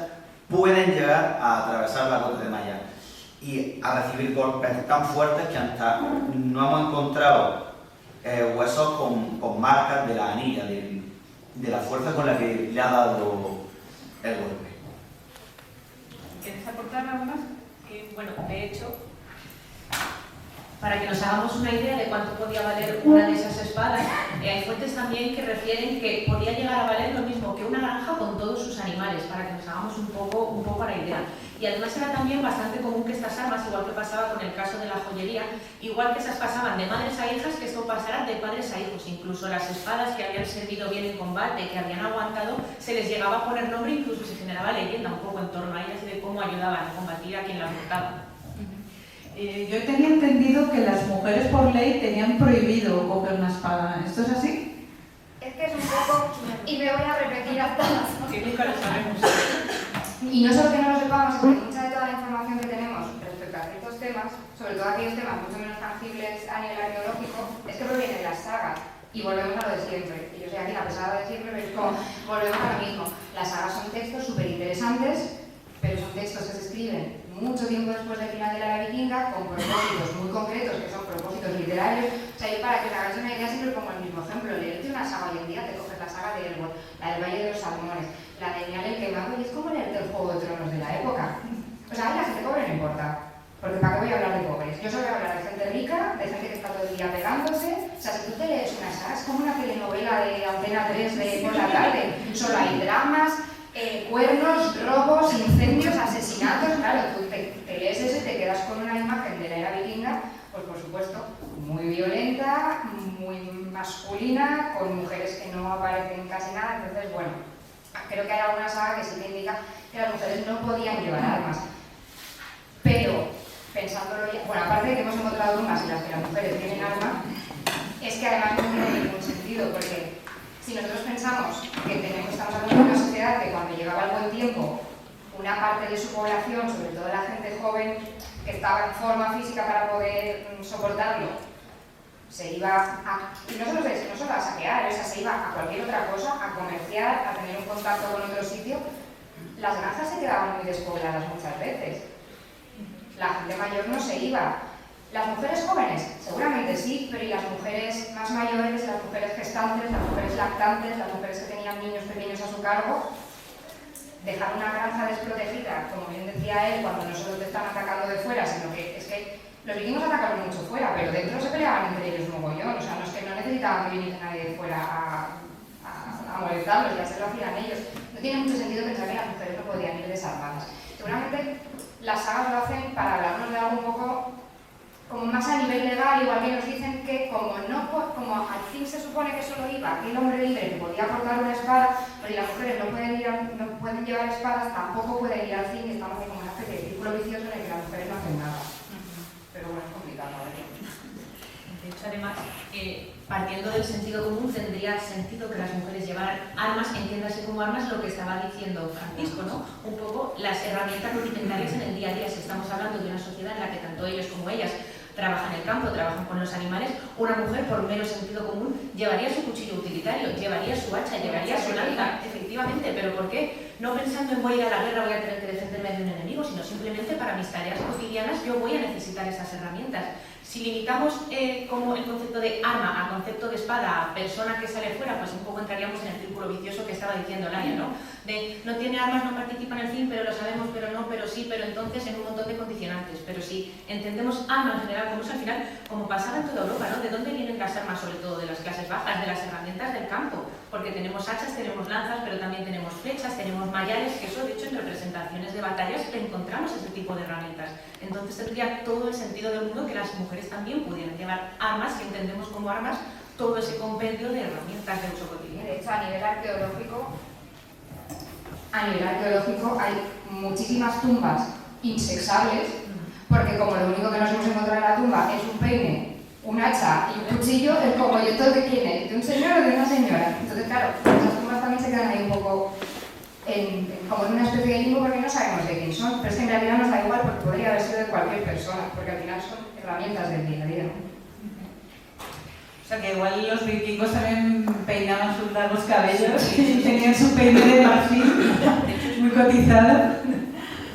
pueden llegar a atravesar la cota de malla y a recibir golpes tan fuertes que hasta no hemos encontrado huesos con marcas de la anilla, de la fuerza con la que le ha dado el golpe. ¿Quieres aportar algo más? Bueno, de hecho, para que nos hagamos una idea de cuánto podía valer una de esas espadas, hay fuentes también que refieren que podía llegar a valer lo mismo que una granja con todos sus animales, para que nos hagamos un poco la idea. Y además era también bastante común que estas armas, igual que pasaba con el caso de la joyería, igual que esas pasaban de madres a hijas, que esto pasara de padres a hijos. Incluso las espadas que habían servido bien en combate, que habían aguantado, se les llegaba a poner nombre, incluso se generaba leyenda un poco en torno a ellas de cómo ayudaban a combatir a quien las portaba. Yo tenía entendido que las mujeres por ley tenían prohibido coger una espada. ¿Esto es así? Es que es un poco, y me voy a repetir hasta las... Sí, nunca lo sabemos. Y no solo que no lo sepamos, sino que mucha de toda la información que tenemos respecto a ciertos temas, sobre todo aquellos temas mucho menos tangibles a nivel arqueológico, es que provienen de las sagas. Y volvemos a lo de siempre. Y yo soy aquí la pesada de siempre, pero es como volvemos a lo mismo. Las sagas son textos súper interesantes, pero son textos que se escriben mucho tiempo después del final de la era vikinga, con propósitos muy concretos, que son propósitos literarios. O sea, yo para que os hagáis una idea siempre pongo el mismo ejemplo. Leerte una saga hoy en día, te coges la saga de Elrond, la del Valle de los Salmones, la de Nial el Quemado, y es como leerte el Juego de Tronos de la época. O sea, a mí la gente pobre no importa, porque ¿para qué voy a hablar de pobres? Yo solo voy a hablar de gente rica, de gente que está todo el día pegándose. O sea, si tú te lees una saga, es como una telenovela de Antena 3 de por la tarde. Solo hay dramas, cuernos, robos, incendios, asesinatos. Claro, tú te lees eso y te quedas con una imagen de la era vikinga, pues por supuesto, muy violenta, muy masculina, con mujeres que no aparecen casi nada. Entonces, bueno, creo que hay alguna saga que sí que indica que las mujeres no podían llevar armas. Pero, pensándolo ya, bueno, aparte de que hemos encontrado tumbas en las que las mujeres tienen armas, es que además no tiene ningún sentido, porque si nosotros pensamos que estamos hablando de una sociedad que cuando llegaba el buen tiempo, una parte de su población, sobre todo la gente joven, que estaba en forma física para poder soportarlo, se iba a, y no solo a saquear, o sea, se iba a cualquier otra cosa, a comerciar, a tener un contacto con otro sitio. Las granjas se quedaban muy despobladas muchas veces. La gente mayor no se iba. ¿Las mujeres jóvenes? Seguramente sí, pero ¿y las mujeres más mayores, las mujeres gestantes, las mujeres lactantes, las mujeres que tenían niños pequeños a su cargo? Dejar una granja desprotegida, como bien decía él, cuando no solo te están atacando de fuera, sino que es que los vikingos atacaron mucho fuera, pero dentro se peleaban entre ellos mogollón. O sea, no es que no necesitaban que viniese nadie de fuera a molestarlos, ya se lo hacían ellos. No tiene mucho sentido pensar que las mujeres no podían ir desarmadas. Seguramente las sagas lo hacen para hablarnos de algo un poco como más a nivel legal, igual que nos dicen que como al fin se supone que solo iba aquel hombre libre que podía portar una espada, pero las mujeres no pueden llevar espadas, tampoco pueden ir al cine, estamos en como una especie de círculo vicioso en el que las mujeres no hacen nada. Pero bueno, es complicado, ¿vale? De hecho, además, partiendo del sentido común, tendría sentido que las mujeres llevaran armas, entiéndase como armas lo que estaba diciendo Francisco, ¿no? Un poco las herramientas rudimentarias en el día a día. Si estamos hablando de una sociedad en la que tanto ellos como ellas trabajan en el campo, trabajan con los animales, una mujer, por mero sentido común, llevaría su cuchillo utilitario, llevaría su hacha, llevaría su lanza, efectivamente, pero ¿por qué? No pensando en voy a ir a la guerra, voy a tener que defenderme de un enemigo, sino simplemente para mis tareas cotidianas yo voy a necesitar esas herramientas. Si limitamos como el concepto de arma a concepto de espada a persona que sale fuera, pues un poco entraríamos en el círculo vicioso que estaba diciendo Laia, ¿no? De no tiene armas, no participa en el fin, pero lo sabemos, pero no, pero sí, pero entonces en un montón de condicionantes. Pero si entendemos arma en general como eso al final, como pasaba en toda Europa, ¿no? ¿De dónde vienen las armas, sobre todo de las clases bajas, de las herramientas del campo? Porque tenemos hachas, tenemos lanzas, pero también tenemos flechas, tenemos mallares, que eso de hecho en representaciones de batallas encontramos ese tipo de herramientas. Entonces tendría todo el sentido del mundo que las mujeres también pudieran llevar armas, que entendemos como armas todo ese compendio de herramientas de uso cotidiano. De hecho, a nivel arqueológico hay muchísimas tumbas insexables, porque como lo único que nos hemos encontrado en la tumba es un peine, un hacha y un cuchillo, es como yo todo de quién es, de un señor o de una señora. Entonces, claro, esas tumbas también se quedan ahí un poco como en una especie de limbo porque no sabemos de quién son, pero es que en realidad nos da igual porque podría haber sido de cualquier persona, porque al final son herramientas del día a día, ¿no? O sea que igual los vikingos también peinaban sus largos cabellos y tenían su peine de marfil muy cotizado.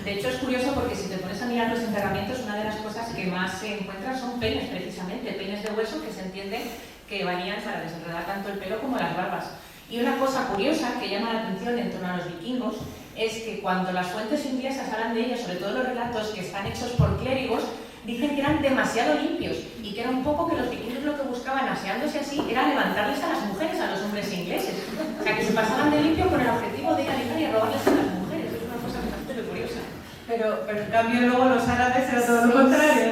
De hecho es curioso porque si te pones a mirar los enterramientos, una de las cosas que más se encuentran son peines precisamente, peines de hueso que se entiende que varían para desenredar tanto el pelo como las barbas. Y una cosa curiosa que llama la atención en torno a los vikingos es que cuando las fuentes inglesas hablan de ellos, sobre todo los relatos que están hechos por clérigos, dicen que eran demasiado limpios y que era un poco que los vikingos lo que buscaban aseándose así era levantarles a las mujeres, a los hombres ingleses. O sea, que se pasaban de limpio con el objetivo de ir a ligar y a robarles a las mujeres. Es una cosa bastante curiosa. Pero en cambio luego los árabes era todo lo contrario.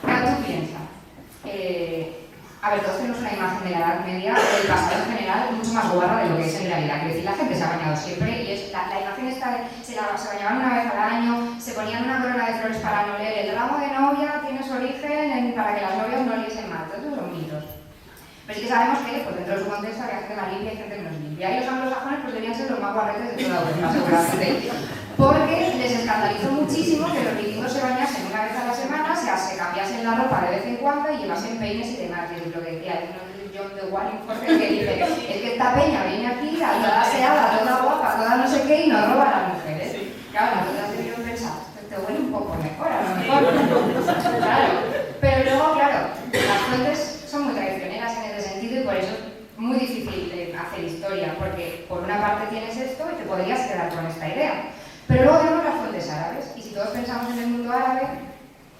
Claro, tú piensas. A A ver, todos tenemos una imagen de la Edad Media, del pasado en general, mucho más guarra de lo que es en realidad. Quiero decir, la gente se ha bañado siempre y es la imagen esta de se bañaban una vez al año, se ponían una corona de flores para no leer, el ramo de novia tiene su origen para que las novias no liesen mal. Todos esos son mitos. Pero sí que sabemos que pues, dentro de su contexto había gente más limpia y gente menos limpia. Y los anglosajones pues, debían ser los más guarretes de toda Europa, seguramente. Porque les escandalizó muchísimo que los vikingos se bañasen una vez a la semana, se cambiasen la ropa de vez en cuando y llevasen peines y demás. Y es lo que decía John de Wallingford, que dice, es que esta peña viene aquí, toda aseada, toda guapa, toda no sé qué, y nos roba a las mujeres. Claro, nosotros debíamos pensar, te huele un poco mejor, a lo mejor. Claro. Pero luego, claro, las fuentes son muy traicioneras en ese sentido y por eso es muy difícil hacer historia, porque por una parte tienes esto y te podrías quedar con esta idea. Pero luego tenemos las fuentes árabes, y si todos pensamos en el mundo árabe,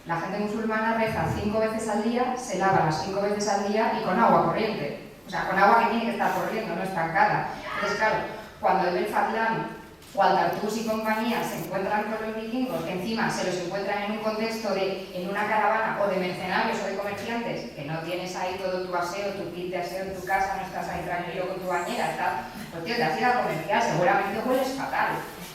la gente musulmana reza 5 veces al día, se lava las 5 veces al día y con agua corriente. O sea, con agua que tiene que estar corriendo, no estancada. Entonces, claro, cuando Ibn Fadlan o Al-Tartús y compañía se encuentran con los vikingos, que encima se los encuentran en un contexto en una caravana o de mercenarios o de comerciantes, que no tienes ahí todo tu aseo, tu kit de aseo en tu casa, no estás ahí tranquilo con tu bañera, pues tío, te has ido a comerciar, seguramente hueles fatal.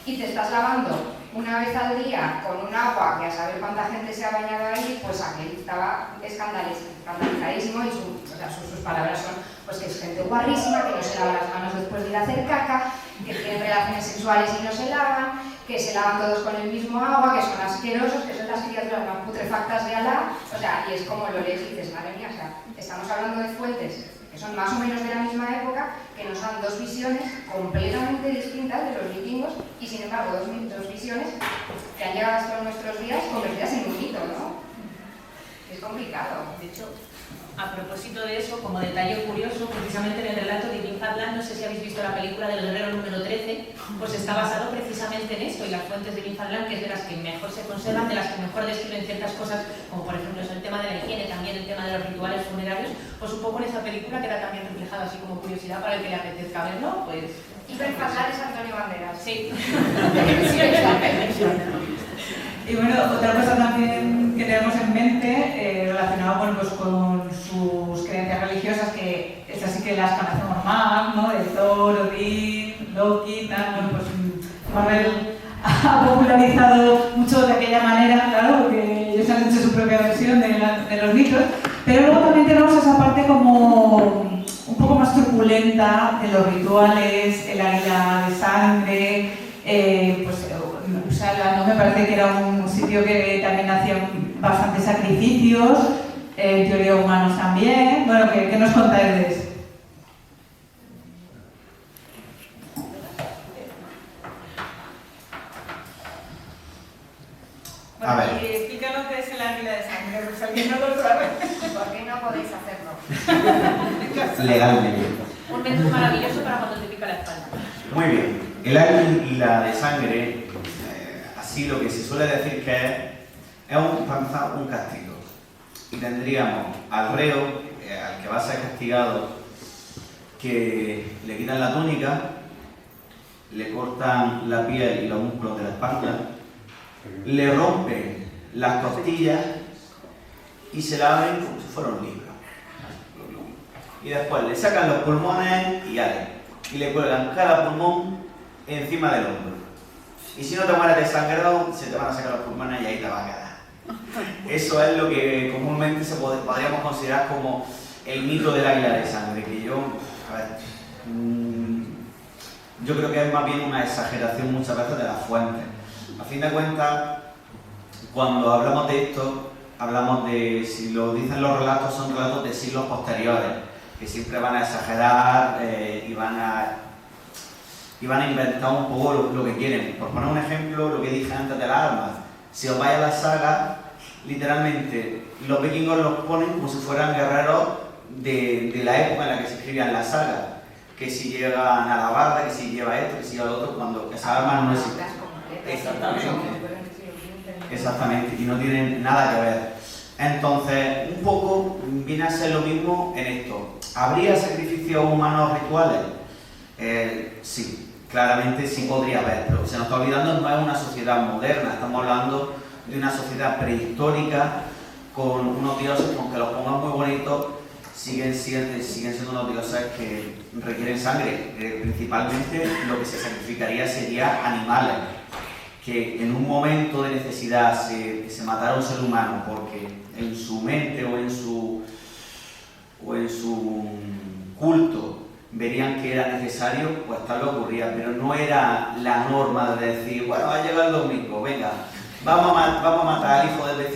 Y te estás lavando una vez al día con un agua que a saber cuánta gente se ha bañado ahí, pues aquel estaba escandalizadísimo y sus palabras son pues que es gente guarrísima, que no se lava las manos después de ir a hacer caca, que tienen relaciones sexuales y no se lavan, que se lavan todos con el mismo agua, que son asquerosos, que son las criaturas más putrefactas de Alá, o sea, y es como lo lees y dices, madre mía, o sea, estamos hablando de fuentes que son más o menos de la misma época, que nos dan dos visiones completamente distintas de los vikingos y sin embargo dos visiones que han llegado hasta nuestros días convertidas en un mito, ¿no? Es complicado. De hecho, a propósito de eso, como detalle curioso, precisamente en el relato de Ibn Fadlan, no sé si habéis visto la película del guerrero número 13, pues está basado precisamente en esto, y las fuentes de Ibn Fadlan, que es de las que mejor se conservan, de las que mejor describen ciertas cosas, como por ejemplo el tema de la higiene, también el tema de los rituales funerarios, pues un poco en esa película queda también reflejado así como curiosidad para el que le apetezca verlo, pues... Ibn Fadlan es Antonio Banderas. Sí. Y bueno, otra cosa también que tenemos en mente, relacionada bueno, pues con sus creencias religiosas, que es así que las conocemos más, ¿no? De Thor, Odín, Loki, tal, bueno, pues Marvel ha popularizado mucho de aquella manera, claro, porque ellos han hecho su propia versión de los mitos, pero luego también tenemos esa parte como un poco más truculenta de los rituales, el águila de sangre, pues Usala, ¿no? Me parece que era un sitio que también hacían bastantes sacrificios, en teoría humanos también. Bueno, ¿qué nos contáis de eso? A ver. Explícanos qué es el águila de sangre, pues alguien no lo sabe. ¿Por qué no podéis hacerlo? Legalmente. Un método maravilloso para cuando te pica la espalda. Muy bien. El águila de sangre, así lo que se suele decir que es un castigo. Y tendríamos al reo, al que va a ser castigado, que le quitan la túnica, le cortan la piel y los músculos de la espalda, le rompen las costillas y se la abren como si fuera un libro. Y después le sacan los pulmones y le cuelgan cada pulmón encima del hombro. Y si no te mueres desangrado, se te van a sacar los pulmones y ahí te va a quedar. Eso es lo que comúnmente podríamos considerar como el mito del águila de sangre, que yo creo que es más bien una exageración muchas veces de las fuentes. A fin de cuentas, cuando hablamos de esto, hablamos de, si lo dicen los relatos, son relatos de siglos posteriores, que siempre van a exagerar y van a inventar un poco lo que quieren. Por poner un ejemplo, lo que dije antes de las armas. Si os vais a la saga, literalmente los vikingos los ponen como si fueran guerreros de la época en la que se escribían las sagas. Que si llegan a la barda, que si lleva esto, que si lleva lo otro, cuando esas armas no existen. Exactamente, y no tienen nada que ver. Entonces, un poco viene a ser lo mismo en esto. ¿Habría sacrificios humanos rituales? Sí, claramente sí podría haber, pero se nos está olvidando, no es una sociedad moderna, estamos hablando de una sociedad prehistórica con unos dioses, aunque los pongan muy bonitos, siguen siendo unos dioses que requieren sangre. Principalmente lo que se sacrificaría sería animales. Que en un momento de necesidad se matara a un ser humano porque en su mente o en su culto verían que era necesario, pues tal lo ocurría, pero no era la norma de decir, bueno, va a llegar el domingo, venga, vamos a matar al hijo del vecino.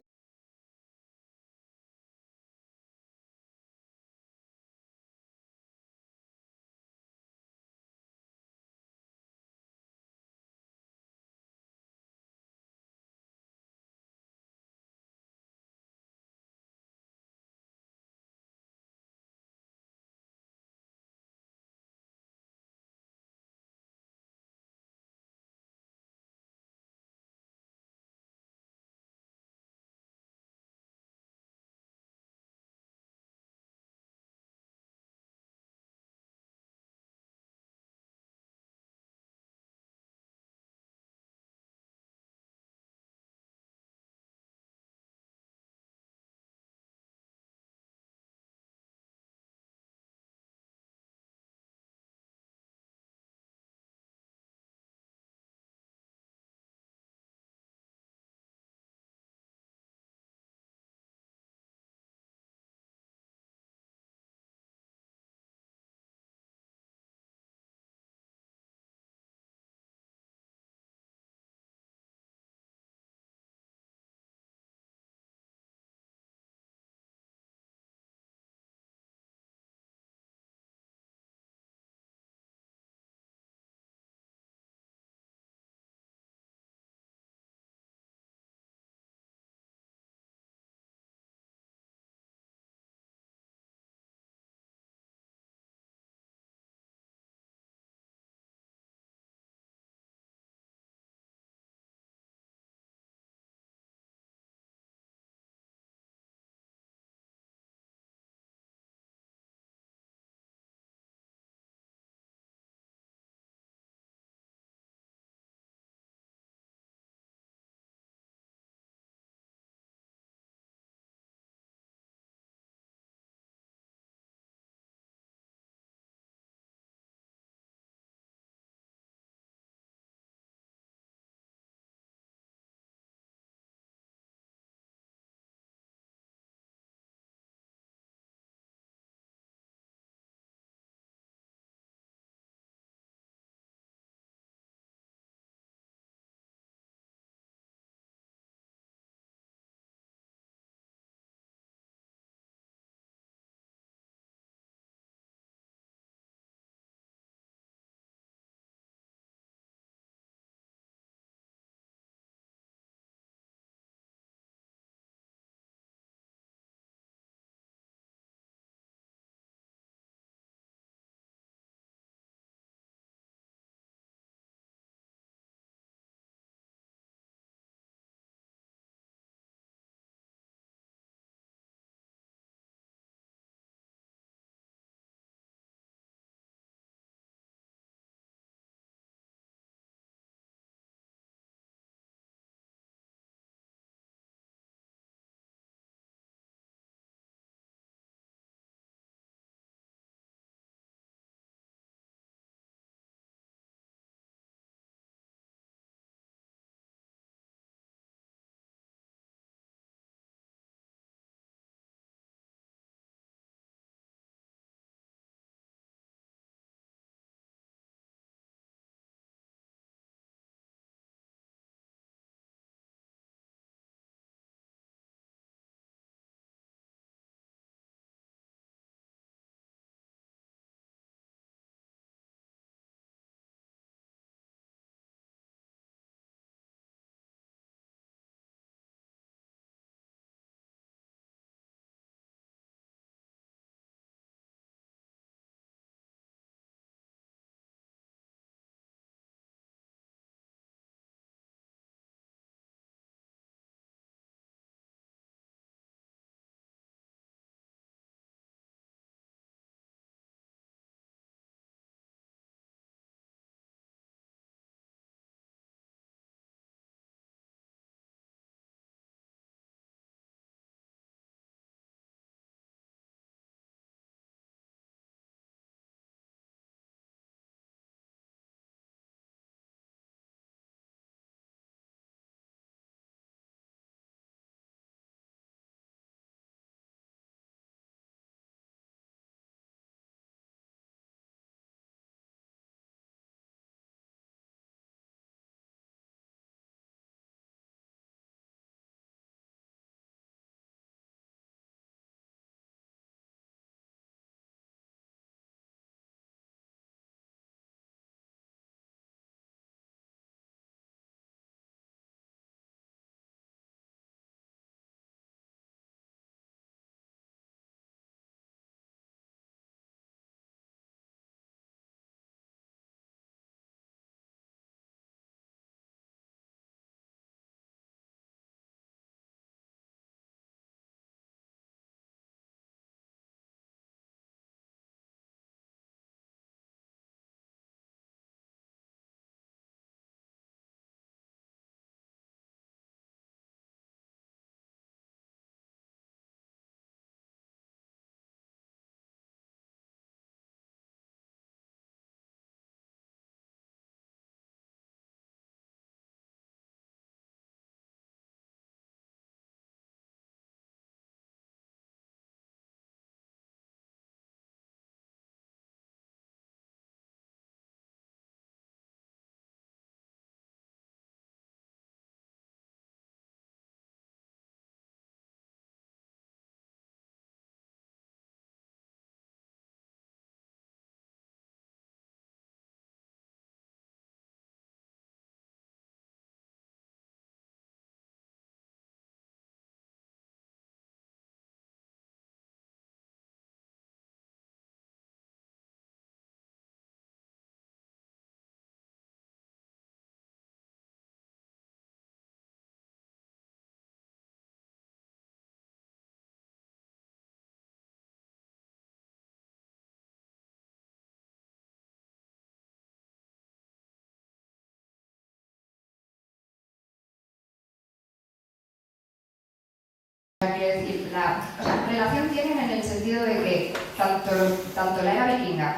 relación tienen en el sentido de que tanto la era vikinga,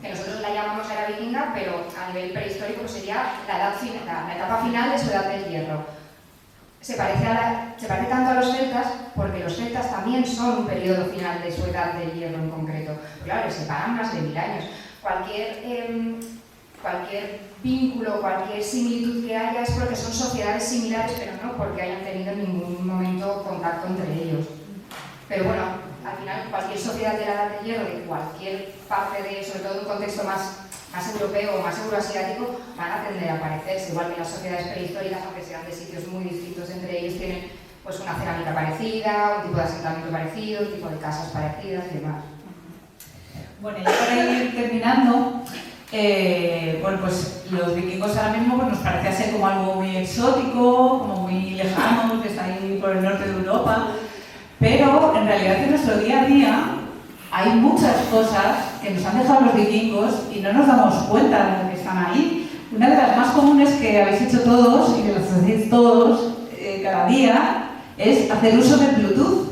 que nosotros la llamamos era vikinga, pero a nivel prehistórico sería la etapa final de su edad del hierro. Se parece tanto a los celtas porque los celtas también son un periodo final de su edad del hierro en concreto. Pero claro, les separan más de 1000 años. Cualquier vínculo, cualquier similitud que haya es porque son sociedades similares, pero no porque hayan tenido en ningún momento contacto entre ellos. Pero bueno, al final cualquier sociedad de la edad del hierro, de cualquier parte de, sobre todo un contexto más europeo o más euroasiático, van a tender a parecerse, igual que las sociedades prehistóricas, aunque sean de sitios muy distintos entre ellos, tienen pues una cerámica parecida, un tipo de asentamiento parecido, un tipo de casas parecidas y demás. Bueno, ya para ir terminando, bueno, pues los vikingos ahora mismo pues, nos parece ser como algo muy exótico, como muy lejano, que está ahí por el norte de Europa, pero en realidad en nuestro día a día hay muchas cosas que nos han dejado los vikingos y no nos damos cuenta de que están ahí. Una de las más comunes que habéis hecho todos y que las hacéis todos cada día es hacer uso del Bluetooth.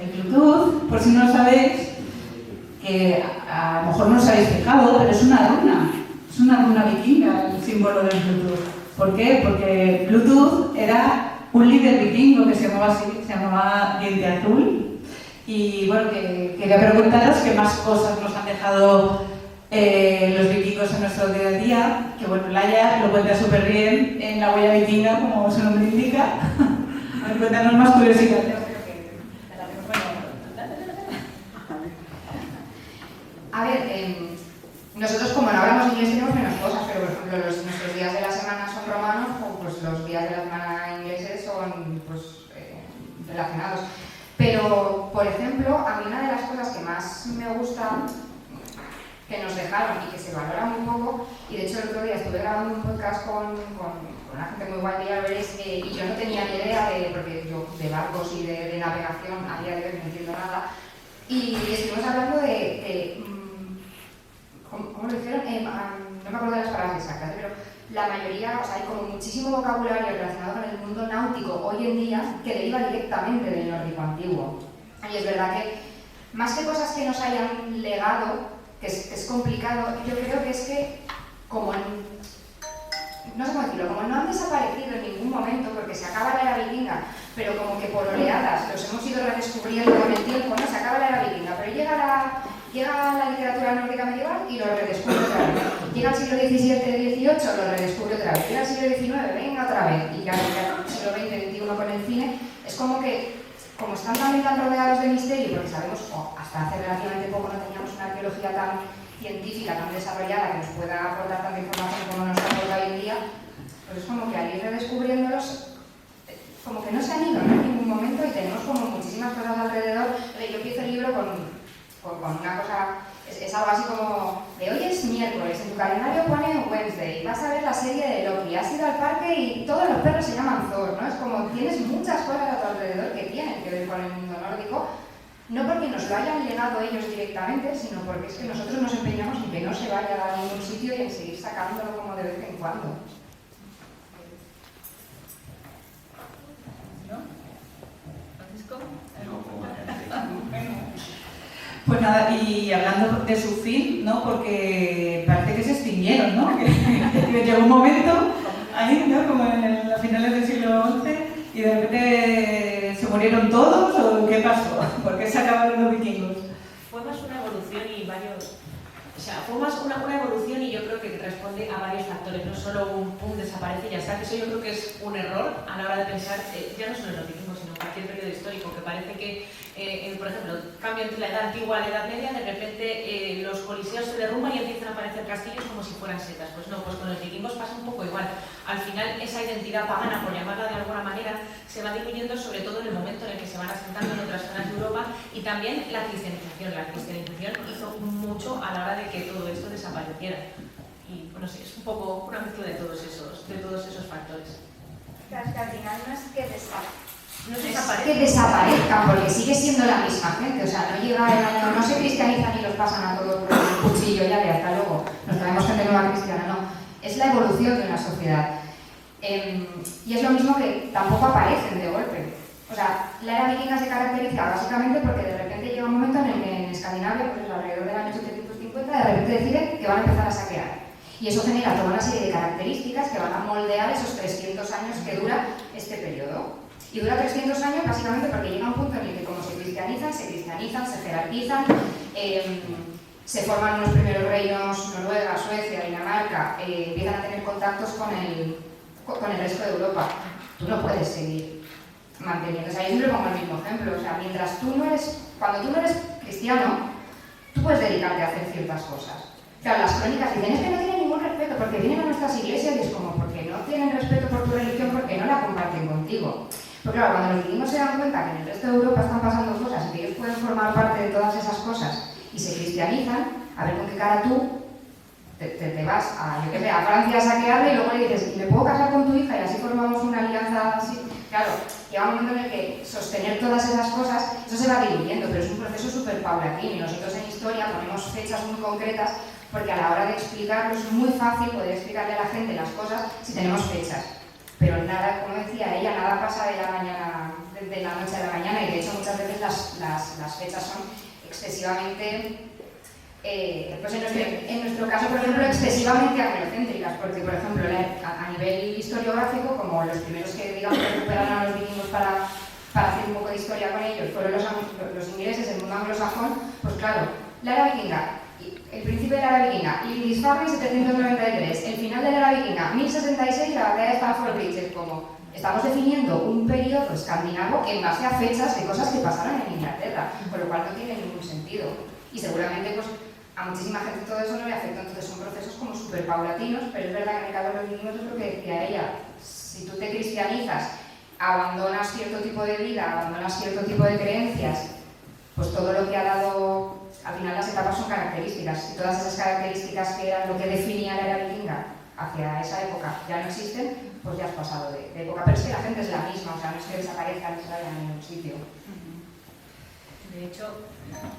El Bluetooth, por si no lo sabéis, que a lo mejor no os habéis fijado, pero es una runa vikinga el símbolo del Bluetooth. ¿Por qué? Porque Bluetooth era un líder vikingo que se llamaba así, se llamaba Diente Azul. Y bueno, que quería preguntaros qué más cosas nos han dejado los vikingos en nuestro día a día, que bueno, Laia lo cuenta súper bien en La huella vikinga, como su nombre indica. A ver, cuéntanos más curiosidades. A ver, nosotros como no hablamos inglés tenemos menos cosas, pero por ejemplo nuestros días de la semana son romanos, o pues los días de la semana ingleses son pues, relacionados. Pero, por ejemplo, a mí una de las cosas que más me gusta que nos dejaron y que se valora muy poco, y de hecho el otro día estuve grabando un podcast con una gente muy guay de Álvarez y yo no tenía ni idea porque yo de barcos y de navegación a día de hoy no entiendo nada, y estuvimos hablando ¿cómo lo dijeron? No me acuerdo de las palabras exactas, pero la mayoría, o sea, hay como muchísimo vocabulario relacionado con el mundo náutico hoy en día que deriva directamente del nórdico antiguo. Y es verdad que, más que cosas que nos hayan legado, que es complicado, yo creo que es que, no sé cómo decirlo, como no han desaparecido en ningún momento porque se acaba la era vikinga, pero como que por oleadas los hemos ido redescubriendo con el tiempo, ¿no? Se acaba la era vikinga, pero llega la literatura nórdica medieval y lo redescubre otra vez. Llega el siglo XVII, XVIII, lo redescubre otra vez. Llega el siglo XIX, venga otra vez. Y ya el siglo XX, XXI con el cine, es como que, como están también tan rodeados de misterio, porque sabemos, hasta hace relativamente poco no teníamos una arqueología tan científica, tan desarrollada, que nos pueda aportar tanta información como nos aporta hoy en día, pues es como que al ir redescubriéndolos, como que no se han ido, ¿no? En ningún momento, y tenemos como muchísimas cosas alrededor. Yo empiezo el libro con una cosa, es algo así como, de hoy es miércoles, en tu calendario pone Wednesday, vas a ver la serie de Loki, has ido al parque y todos los perros se llaman Thor, ¿no? Es como, tienes muchas cosas a tu alrededor que tienen que ver con el mundo nórdico, no porque nos lo hayan legado ellos directamente, sino porque es que nosotros nos empeñamos en que no se vaya a ningún sitio y en seguir sacándolo como de vez en cuando. ¿No? ¿Francisco? Pues nada, y hablando de su fin, ¿no? Porque parece que se extinguieron, ¿no? Que llegó un momento, ahí, ¿no? Como a finales del siglo XI, y de repente se murieron todos, ¿o qué pasó? ¿Por qué se acabaron los vikingos? Fue más una evolución y fue más una evolución y yo creo que responde a varios factores, no solo un pum, desaparece y ya está, que eso yo creo que es un error a la hora de pensar, ya no solo en los vikingos, sino en cualquier periodo histórico, que parece que, por ejemplo, cambio entre la edad antigua y la edad media, de repente los coliseos se derrumban y empiezan a aparecer castillos como si fueran setas. Pues no, pues con los vikingos pasa un poco igual. Al final esa identidad pagana, por llamarla de alguna manera, se va diluyendo, sobre todo en el momento en el que se van asentando en otras zonas de Europa, y también la cristianización. La cristianización hizo mucho a la hora de que todo esto desapareciera. Y bueno, sí, es un poco una mezcla de todos esos factores. Claro, que al final no es que que desaparezcan, porque sigue siendo la misma gente, o sea, no se cristianizan y los pasan a todos por el cuchillo, ya de hasta luego, nos traemos gente nueva cristiana, no. Es la evolución de una sociedad. Y es lo mismo que tampoco aparecen de golpe. O sea, la era vikinga se caracteriza básicamente porque de repente llega un momento en el que en Escandinavia, pues alrededor del año 750, de repente deciden que van a empezar a saquear. Y eso genera toda una serie de características que van a moldear esos 300 años que dura este periodo. Y dura 300 años básicamente porque llega un punto en el que como se cristianizan, se jerarquizan, se forman unos primeros reinos, Noruega, Suecia, Dinamarca, empiezan a tener contactos con el resto de Europa. Tú no puedes seguir manteniendo. O sea, yo siempre pongo el mismo ejemplo. O sea, cuando tú no eres cristiano, tú puedes dedicarte a hacer ciertas cosas. Claro, las crónicas dicen, es que no tienen ningún respeto porque vienen a nuestras iglesias y es como, porque no tienen respeto por tu religión, porque no la comparten contigo. Pero claro, cuando los vikingos se dan cuenta que en el resto de Europa están pasando cosas y que ellos pueden formar parte de todas esas cosas y se cristianizan, a ver con qué cara tú te vas a, yo qué sé, a Francia a saquearle y luego le dices, ¿y me puedo casar con tu hija? Y así formamos una alianza así. Claro, llega un momento en el que sostener todas esas cosas, eso se va diluyendo, pero es un proceso súper paulatino y nosotros en historia ponemos fechas muy concretas porque a la hora de explicarlo es muy fácil poder explicarle a la gente las cosas si tenemos fechas. Pero nada, como decía ella, nada pasa de la noche a la mañana y de hecho muchas veces las fechas son excesivamente, pues en nuestro caso, por ejemplo, excesivamente anglocéntricas, porque, por ejemplo, a nivel historiográfico, como los primeros que, digamos, recuperaron a los vikingos para hacer un poco de historia con ellos fueron los ingleses, el mundo anglosajón, pues claro, la era vikinga, el principio de la era vikinga, Lindisfarne 793, el final de la era vikinga, 1066, la batalla de Stamford Bridge, es como, estamos definiendo un periodo escandinavo en base a fechas de cosas que pasaron en Inglaterra, con lo cual no tiene ningún sentido. Y seguramente, pues, a muchísima gente todo eso no le afecta, entonces son procesos como súper paulatinos, pero es verdad que en el caso de los vikingos es lo que decía ella, si tú te cristianizas, abandonas cierto tipo de vida, abandonas cierto tipo de creencias, pues todo lo que ha dado, al final las etapas son características, y todas esas características que eran lo que definía la era vikinga hacia esa época ya no existen, pues ya has pasado de época, pero es que la gente es la misma, o sea, no es que desaparezca ni se vaya a ningún sitio. De hecho,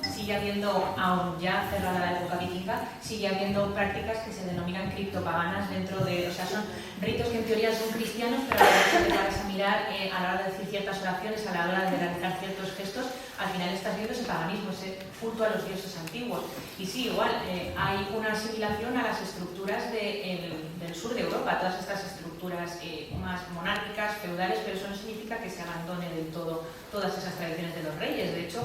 sigue habiendo, aún ya cerrada la época vikinga, sigue habiendo prácticas que se denominan criptopaganas dentro de, o sea, son ritos que en teoría son cristianos, pero a la hora de vas a mirar a la hora de decir ciertas oraciones, a la hora de realizar ciertos gestos, al final estás viendo ese paganismo, ese culto a los dioses antiguos. Y sí, igual, hay una asimilación a las estructuras del sur de Europa, todas estas estructuras más monárquicas, feudales, pero eso no significa que se abandone del todo todas esas tradiciones de los reyes. De hecho,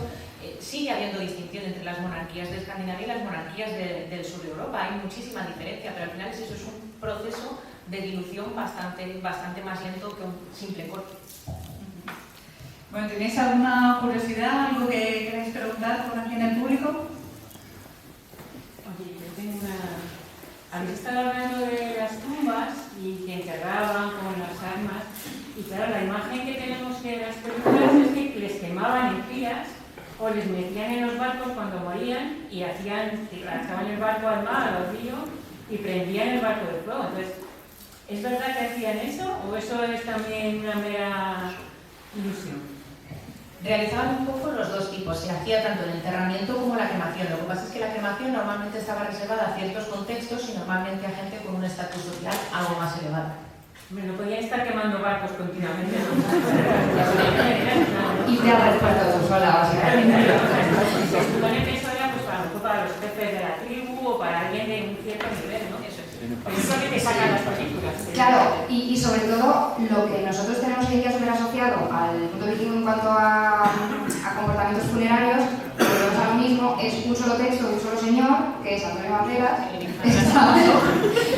sigue habiendo distinción entre las monarquías de Escandinavia y las monarquías del sur de Europa. Hay muchísima diferencia, pero al final eso es un proceso de dilución bastante más lento que un simple corte. Bueno, ¿tenéis alguna curiosidad, algo que queráis preguntar por aquí en el público? Oye, yo tengo una... Habéis estado hablando de las tumbas y que enterraban con las armas, y claro, la imagen que tenemos de las películas es que les quemaban en filas o les metían en los barcos cuando morían y lanzaban el barco al mar, al río, y prendían el barco de fuego. Entonces, ¿es verdad que hacían eso o eso es también una mera ilusión? Realizaban un poco los dos tipos, se hacía tanto el enterramiento como la cremación. Lo que pasa es que la cremación normalmente estaba reservada a ciertos contextos y normalmente a gente con un estatus social algo más elevado. No podían estar quemando barcos continuamente, ¿no? Y te has resuelto tú sola, básicamente. Se supone que eso era pues, para los jefes de la tribu o para alguien de un cierto nivel, ¿no? Eso es. Por eso que te sacan las películas. Claro, y sobre todo lo que nosotros tenemos hoy en día súper asociado al mundo vikingo en cuanto a comportamientos funerarios, volvemos a lo mismo, es un solo texto de un solo señor, que es Antonio Banderas,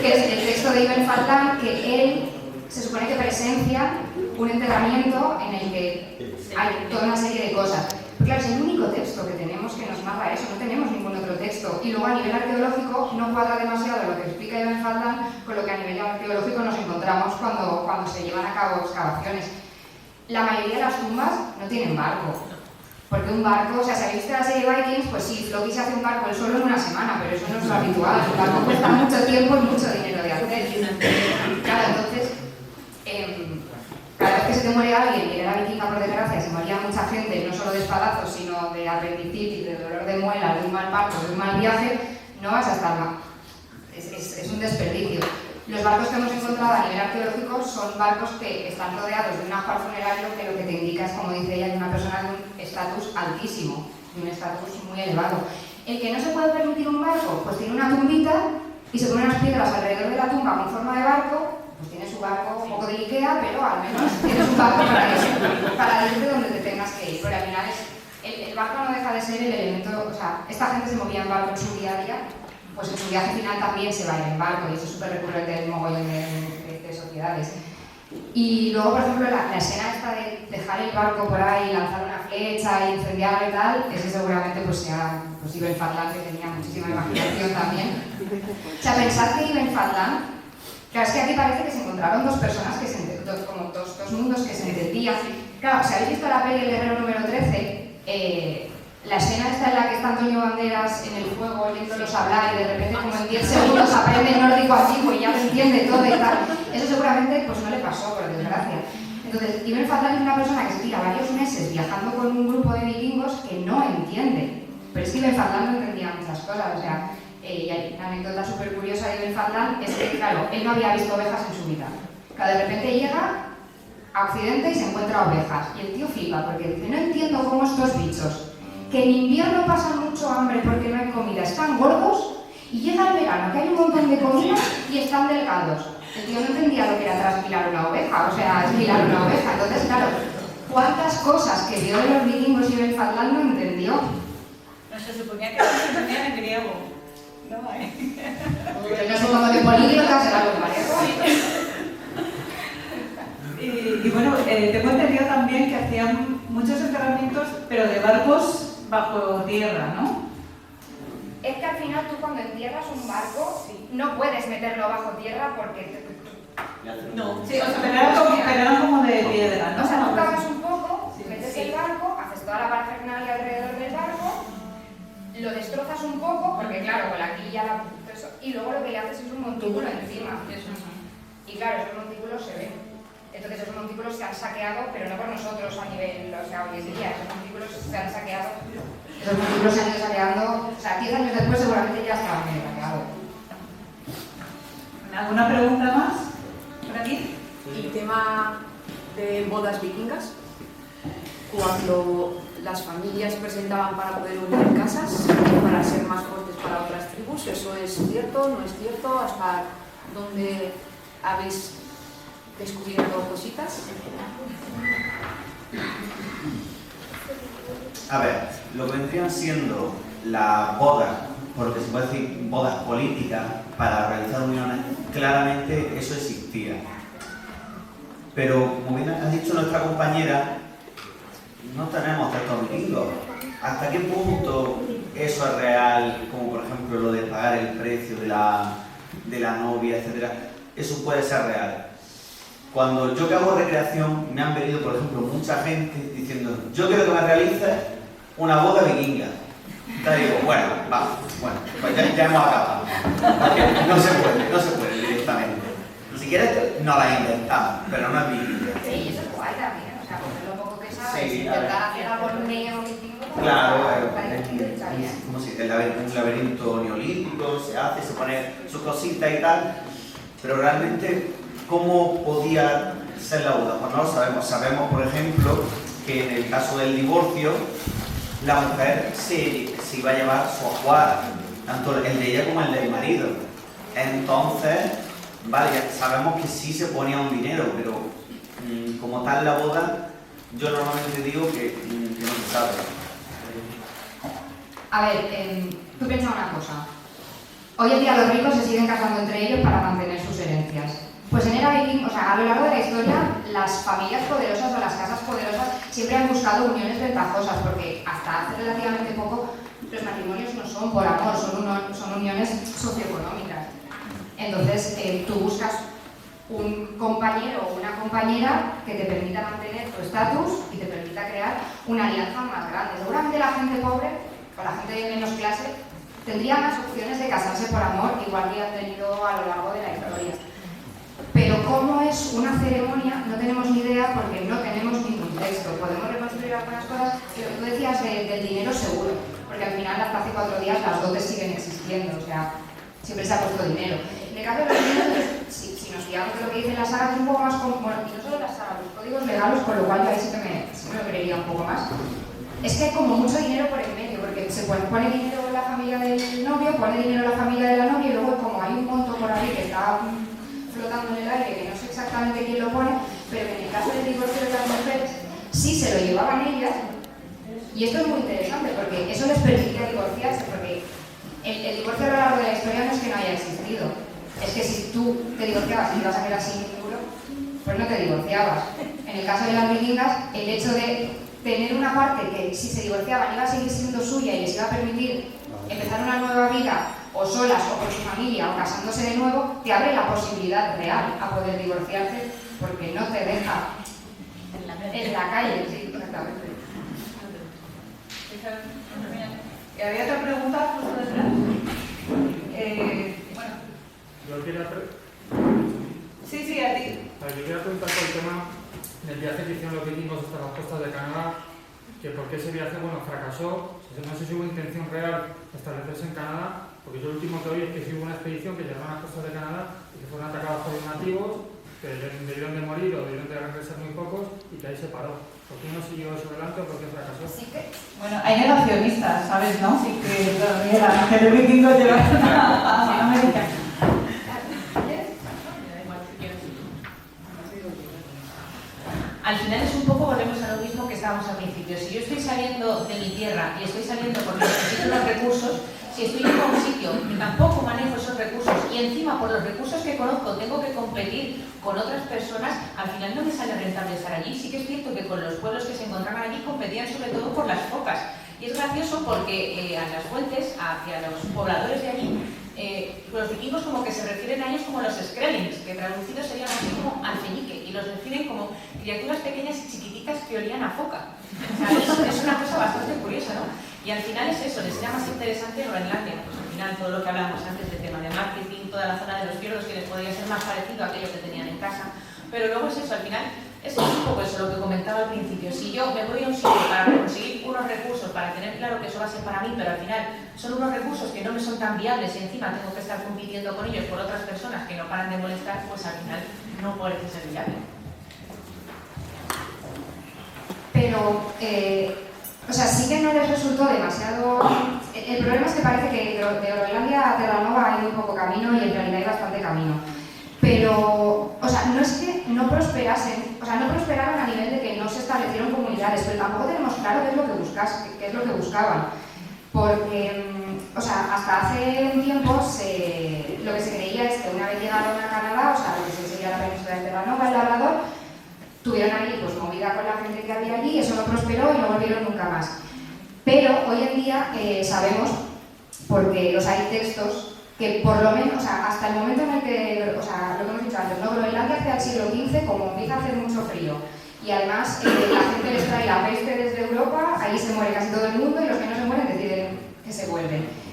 que es el texto de Ibn Fadlan, que él se supone que presencia un enterramiento en el que hay toda una serie de cosas. Pero claro, es el único texto que tenemos que nos narra eso, no tenemos ningún otro texto. Y luego a nivel arqueológico no cuadra demasiado lo que explica Ibn Fadlan con lo que a nivel arqueológico nos encontramos cuando se llevan a cabo excavaciones. La mayoría de las tumbas no tienen barco. Porque un barco, o sea, si habéis visto la serie Vikings, pues sí, Floki se hace un barco él solo en una semana, pero eso no es lo habitual. Tampoco cuesta mucho tiempo y mucho dinero de hacer. Claro, entonces, cada vez que se te muere alguien, y era vikinga por desgracia, se moría mucha gente, no solo de espadazos, sino de apendicitis, de dolor de muela, de un mal parto, de un mal viaje, no vas a estar mal. Es un desperdicio. Los barcos que hemos encontrado a nivel arqueológico son barcos que están rodeados de un ajuar funerario que lo que te indica es, como dice ella, de una persona de un estatus altísimo, de un estatus muy elevado. El que no se puede permitir un barco, pues tiene una tumbita y se ponen unas piedras alrededor de la tumba con forma de barco, pues tiene su barco un poco de Ikea, pero al menos tienes un barco para irte donde te tengas que ir, porque al final el barco no deja de ser el elemento, o sea, esta gente se movía en barco en su día a día, pues en su viaje final también se va en barco, y eso es súper recurrente en un mogollón de sociedades. Y luego, por ejemplo, la escena esta de dejar el barco por ahí, lanzar una flecha y incendiarlo y tal, ese seguramente pues sea Ibn Fadlan, que tenía muchísima imaginación también. O sea, pensad que Ibn Fadlan, claro, es que aquí parece que se encontraron dos personas, como dos mundos que se entendían. Claro, si habéis visto la peli El Guerrero número 13, la escena esta en la que está Antonio Banderas en el fuego oyéndolos hablar y de repente como en 10 segundos aprende el nórdico antiguo y ya lo entiende todo y tal, eso seguramente pues no le pasó, por desgracia. Entonces, Ibn Fadlan es una persona que se tira varios meses viajando con un grupo de vikingos que no entiende. Pero es que Ibn Fadlan no entendía muchas cosas, o sea, y hay una anécdota súper curiosa de Ibn Fadlan, es que, claro, él no había visto ovejas en su vida. Claro, de repente llega a Occidente y se encuentra ovejas, y el tío flipa porque dice, no entiendo cómo estos bichos, que en invierno pasan mucho hambre porque no hay comida, están gordos, y llega el verano, que hay un montón de comida y están delgados. El tío no entendía lo que era trasquilar una oveja, o sea, esquilar una oveja. Entonces, claro, ¿cuántas cosas que vio de los vikingos y Ibn Fadlan no entendió? No se suponía que se entendía en griego. No, No sé cómo de políglota será lo parejo. Y bueno, tengo entendido también que hacían muchos enterramientos, pero de barcos bajo tierra, ¿no? Es que al final tú cuando entierras un barco no puedes meterlo bajo tierra porque... No, sí, o sea, pero eran como de piedra, ¿no? O sea, tú cavas un poco, metes el barco, haces toda la parafernalia alrededor del barco, lo destrozas un poco, porque claro, con la quilla, y luego lo que le haces es un montículo encima. Y claro, esos montículos se ven. Entonces esos montículos se han saqueado, pero no por nosotros a nivel, o sea, hoy en día, esos montículos se han saqueado. Esos montículos se han ido saqueando, o sea, 10 años después seguramente ya estaban medio saqueados. ¿Alguna pregunta más por aquí? El tema de bodas vikingas, cuando las familias presentaban para poder unir casas, para ser más fuertes para otras tribus, ¿eso es cierto? ¿No es cierto? ¿Hasta dónde habéis descubierto cositas? A ver, lo que vendrían siendo las bodas, porque se puede decir bodas políticas para realizar uniones, claramente eso existía. Pero, como bien ha dicho nuestra compañera, no tenemos textos vikingos. ¿Hasta qué punto eso es real? Como por ejemplo lo de pagar el precio de la novia, etcétera. Eso puede ser real. Cuando yo que hago recreación, me han venido, por ejemplo, mucha gente diciendo, yo quiero que me realices una boda vikinga. Entonces digo, bueno, pues ya hemos acabado. No se puede directamente. Si quieres, no la inventamos, pero no es vikinga. Sí, eso es guay también, o sea, coger lo poco que sabes, Sí, intentar hacer algo neo vikingo. Claro, ¿cómo se dice? Un laberinto neolítico, se hace, se pone sus cositas y tal, pero realmente, ¿cómo podía ser la boda? Pues no lo sabemos. Sabemos, por ejemplo, que en el caso del divorcio, la mujer se iba a llevar su ajuar, tanto el de ella como el del marido. Entonces, vale, sabemos que sí se ponía un dinero, pero como tal la boda, yo normalmente digo que no se sabe. A ver, tú piensa una cosa. Hoy en día los ricos se siguen casando entre ellos para mantener sus herencias. Pues en era viking, o sea, a lo largo de la historia, las familias poderosas o las casas poderosas siempre han buscado uniones ventajosas, porque hasta hace relativamente poco los matrimonios no son por amor, son uniones socioeconómicas. Entonces, tú buscas un compañero o una compañera que te permita mantener tu estatus y te permita crear una alianza más grande. Seguramente la gente pobre o la gente de menos clase tendría más opciones de casarse por amor, igual que han tenido a lo largo de la historia. Pero cómo es una ceremonia no tenemos ni idea porque no tenemos ningún texto. Podemos reconstruir algunas cosas, pero tú decías del dinero seguro, porque al final hasta hace 4 días las dotes siguen existiendo, o sea, siempre se ha puesto dinero. el caso de los niños, si nos guiamos de lo que dicen las sagas, es un poco más bueno, y no solo las sagas, los códigos legales, con lo cual yo ahí sí que me lo creería un poco más. Es que hay como mucho dinero por en medio, porque se pone dinero la familia del novio, pone dinero la familia de la novia, y luego como hay un monto por ahí que está flotando en el aire, que no sé exactamente quién lo pone, pero que en el caso del divorcio de las mujeres sí se lo llevaban ellas. Y esto es muy interesante porque eso les permitía divorciarse, porque el divorcio a lo largo de la historia no es que no haya existido, es que si tú te divorciabas y te ibas a quedar sin seguro, pues no te divorciabas. En el caso de las vikingas, el hecho de tener una parte que si se divorciaban iba a seguir siendo suya y les iba a permitir empezar una nueva vida, o solas, o con su familia, o casándose de nuevo, te abre la posibilidad real a poder divorciarte porque no te deja en la calle. Sí, exactamente. Y había otra pregunta justo detrás. Bueno. Yo quería Sí, a ti. yo quería preguntar por el tema del viaje que hicieron los vikingos hasta las costas de Canadá, que por qué ese viaje, fracasó. No sé si hubo intención real de establecerse en Canadá, porque yo lo último que oí es que sí hubo una expedición que llegaron a las costas de Canadá y que fueron atacados por los nativos, que debieron de morir o debieron de regresar muy pocos y que ahí se paró. ¿Por qué no siguió eso adelante o por qué fracasó? Así que, Bueno, hay negacionistas, ¿sabes, no? Sí que todavía que los vikingos llegaron a América. Al final es un poco, volvemos a lo mismo que estábamos al principio. Si yo estoy saliendo de mi tierra y estoy saliendo porque necesito los recursos, si estoy yendo a un sitio que tampoco manejo esos recursos y encima por los recursos que conozco tengo que competir con otras personas, al final no me sale rentable estar allí. Sí que es cierto que con los pueblos que se encontraban allí competían sobre todo por las focas. Y es gracioso porque a las fuentes, hacia los pobladores de allí, los vikingos como que se refieren a ellos como los skrellings, que traducidos serían así como alfeñique, y los definen como criaturas pequeñas y chiquititas que olían a foca. O sea, es una cosa bastante curiosa, ¿no? Y al final es eso, les era más interesante Groenlandia, pues al final todo lo que hablábamos antes del tema de marketing, toda la zona de los fiordos que les podría ser más parecido a aquello que tenían en casa, pero luego es eso, al final es un poco eso lo que comentaba al principio. Si yo me voy a un sitio para conseguir unos recursos, para tener claro que eso va a ser para mí, pero al final son unos recursos que no me son tan viables y encima tengo que estar compitiendo con ellos por otras personas que no paran de molestar, pues al final no parece ser viable. pero, sí que no les resultó demasiado... El problema es que parece que de Groenlandia a Terranova hay muy poco camino y en realidad hay bastante camino. Pero, no es que no prosperasen, no prosperaron a nivel de que no se establecieron comunidades, pero tampoco tenemos claro qué es lo que buscaban. Porque, hasta hace un tiempo lo que se creía es que una vez llegaron a Canadá, lo que sería la península de Terranova, el Labrador, tuvieron ahí pues movida con la gente que había allí, eso no prosperó y no volvieron nunca más. Pero hoy en día sabemos, porque los hay textos, que por lo menos, hasta el momento en el que, lo que hemos dicho antes, ¿no? Groenlandia hacia el siglo XV, como empieza a hacer mucho frío, y además la gente les trae la peste desde Europa, ahí se muere casi todo el mundo y los que no se mueren deciden que se vuelven.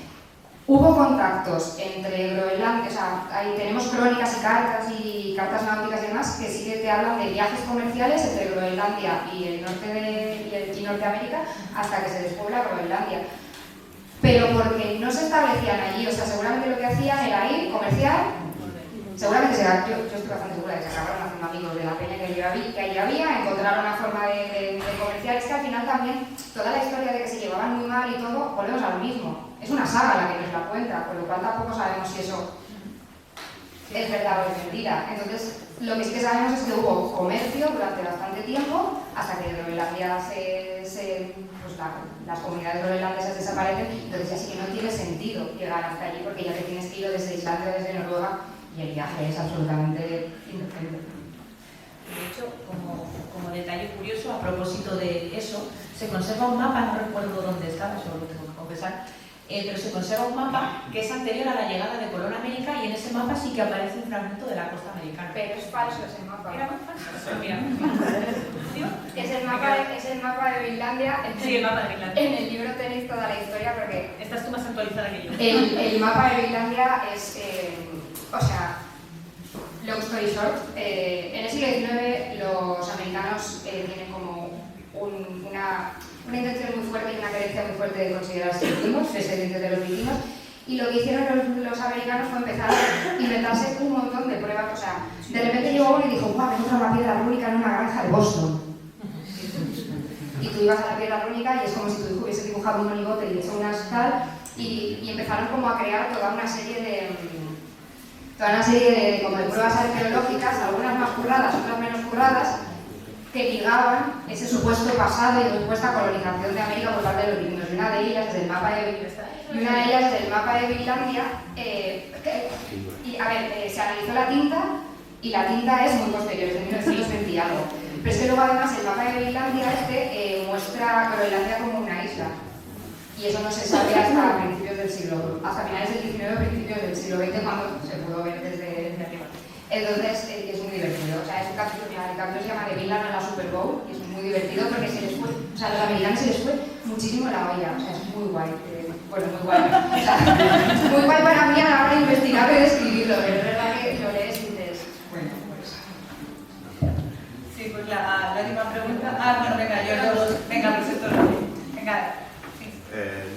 Hubo contactos entre Groenlandia, ahí tenemos crónicas y cartas náuticas y demás que sí que te hablan de viajes comerciales entre Groenlandia y el norte y Norteamérica hasta que se despobla Groenlandia. Pero porque no se establecían allí, seguramente lo que hacían era ir, comerciar, seguramente yo estoy bastante segura de que se acabaron haciendo amigos de la peña que allí había, encontraron una forma de comerciar. Es que al final también toda la historia de que se llevaban muy mal y todo, volvemos a lo mismo. Es una saga la que nos la cuenta, con lo cual tampoco sabemos si eso es verdad o es mentira. Entonces, lo que sí que sabemos es que hubo comercio durante bastante tiempo, hasta que Groenlandia las comunidades groenlandesas desaparecen, entonces ya sí que no tiene sentido llegar hasta allí, porque ya te tienes que ir desde Islandia o desde Noruega, y el viaje es absolutamente indecente. De hecho, como detalle curioso, a propósito de eso, se conserva un mapa, no recuerdo dónde estaba, eso lo tengo que confesar, pero se conserva un mapa que es anterior a la llegada de Colón a América y en ese mapa sí que aparece un fragmento de la costa americana. Pero es falso ese mapa. Era muy falso. Mira. Es el mapa de Finlandia. Sí, el mapa de Finlandia. En el libro tenéis toda la historia porque... Estás tú más actualizada que yo. El mapa de Finlandia es... long story short, en el siglo XIX los americanos tienen como una intención muy fuerte y una creencia muy fuerte de considerarse vikingos, descendientes de los vikingos, Y lo que hicieron los americanos fue empezar a inventarse un montón de pruebas. O sea, de repente llegó uno y dijo, ¡guau, he encontrado una piedra rúnica en una granja de Boston! Y tú ibas a la piedra rúnica y es como si tu hijo hubiese dibujado un monigote y hecho unas tal, y empezaron como a crear toda una serie de como de pruebas arqueológicas, algunas más curradas, otras menos curradas, que ligaban ese supuesto pasado y supuesta colonización de América por parte de los vikingos. Y una de ellas desde el mapa de Vinlandia, y a ver, se analizó la tinta, y la tinta es muy posterior, es de 1920 y algo. Pero es que luego además el mapa de Vinlandia muestra Groenlandia como una isla. Y eso no se sabe hasta principios del siglo, hasta finales del XIX, principios del siglo XX, cuando se pudo ver desde arriba. Entonces es muy divertido. O sea, es un capítulo, el capítulo se llama The Vinland a la Super Bowl, y es muy divertido porque se les fue, o sea, a los americanos se les fue muchísimo la olla. O sea, es muy guay. Bueno, muy guay. O sea, muy guay para mí a la hora de investigarlo y de escribirlo, pero es verdad que lo lees y dices, bueno, pues. Sí, pues la última pregunta. Bueno, venga, venga, profesor. Venga.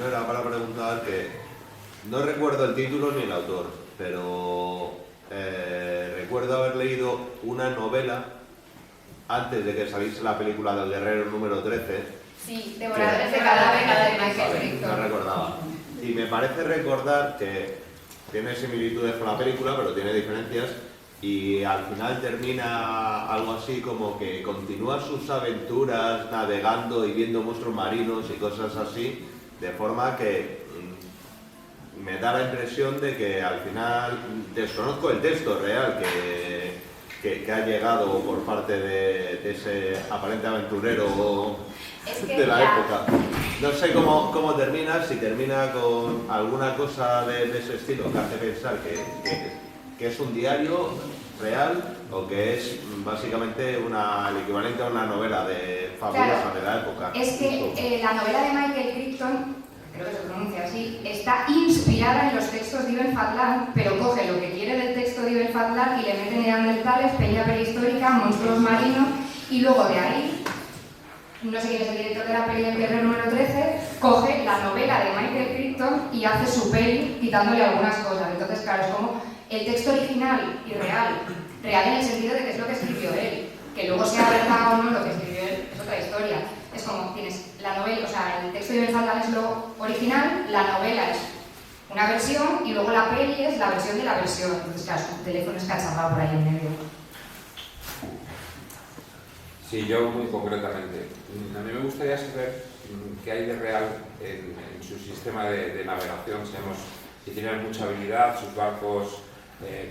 No era para preguntar que no recuerdo el título ni el autor, pero recuerdo haber leído una novela antes de que saliese la película del Guerrero número 13. Sí, Devoradores de Cadáveres de Michael Crichton. No recordaba. Y me parece recordar que tiene similitudes con la película, pero tiene diferencias. Y al final termina algo así como que continúa sus aventuras navegando y viendo monstruos marinos y cosas así, de forma que me da la impresión de que al final desconozco el texto real que ha llegado por parte de ese aparente aventurero de la época. No sé cómo termina, si termina con alguna cosa de ese estilo que hace pensar que es un diario real o que es básicamente el equivalente a una novela fabulosa de la época. Es que la novela de Michael Crichton, creo que se pronuncia así, está inspirada en los textos de Ibn Fadlan, pero coge lo que quiere del texto de Ibn Fadlan y le mete neandertales, peña prehistórica, monstruos marinos, y luego de ahí, no sé quién es el director de la peli del Guerrero número 13, coge la novela de Michael Crichton y hace su peli quitándole algunas cosas. Entonces, claro, es como el texto original y real en el sentido de que es lo que escribió él, que luego sea verdad o no lo que escribió él es otra historia. Es como tienes la novela, o sea, el texto de Ibn Fadlan es lo original, la novela es una versión y luego la peli es la versión de la versión. Entonces, claro, su teléfono es cacharrado por ahí en medio. Sí, yo muy concretamente. A mí me gustaría saber qué hay de real en su sistema de navegación. Sabemos que tienen mucha habilidad, sus barcos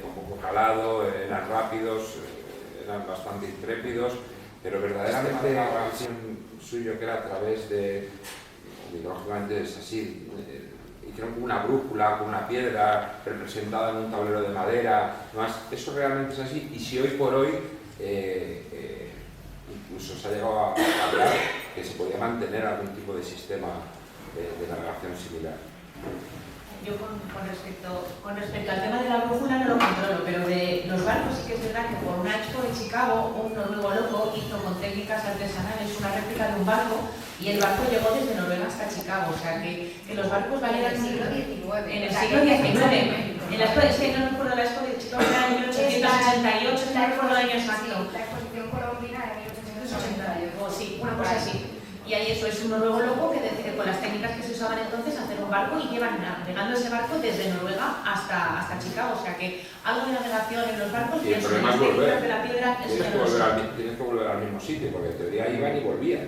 con poco calado, eran rápidos, eran bastante intrépidos, pero verdaderamente la navegación suyo que era a través de, lógicamente es así, hicieron una brújula con una piedra representada en un tablero de madera, además, eso realmente es así, y si hoy por hoy incluso se ha llegado a hablar que se podía mantener algún tipo de sistema de navegación similar. Yo con respecto al tema de la brújula no lo controlo, pero de los barcos sí que es verdad que por una expo de Chicago un noruego loco hizo con técnicas artesanales una réplica de un barco y el barco llegó desde Noruega hasta Chicago, o sea que los barcos valían en el siglo XIX. En el siglo XIX. Es que no recuerdo la expo de Chicago, era en 1888, no recuerdo el año exacto. La exposición colombina de 1888. O sí, una cosa así. Y ahí eso es un noruego loco que con las técnicas que se usaban entonces hacer un barco y llevan navegando ese barco desde Noruega hasta Chicago. O sea que algo de navegación en los barcos y el problema es volver. De la piedra tienes que volver al mismo sitio porque en teoría iban y volvían.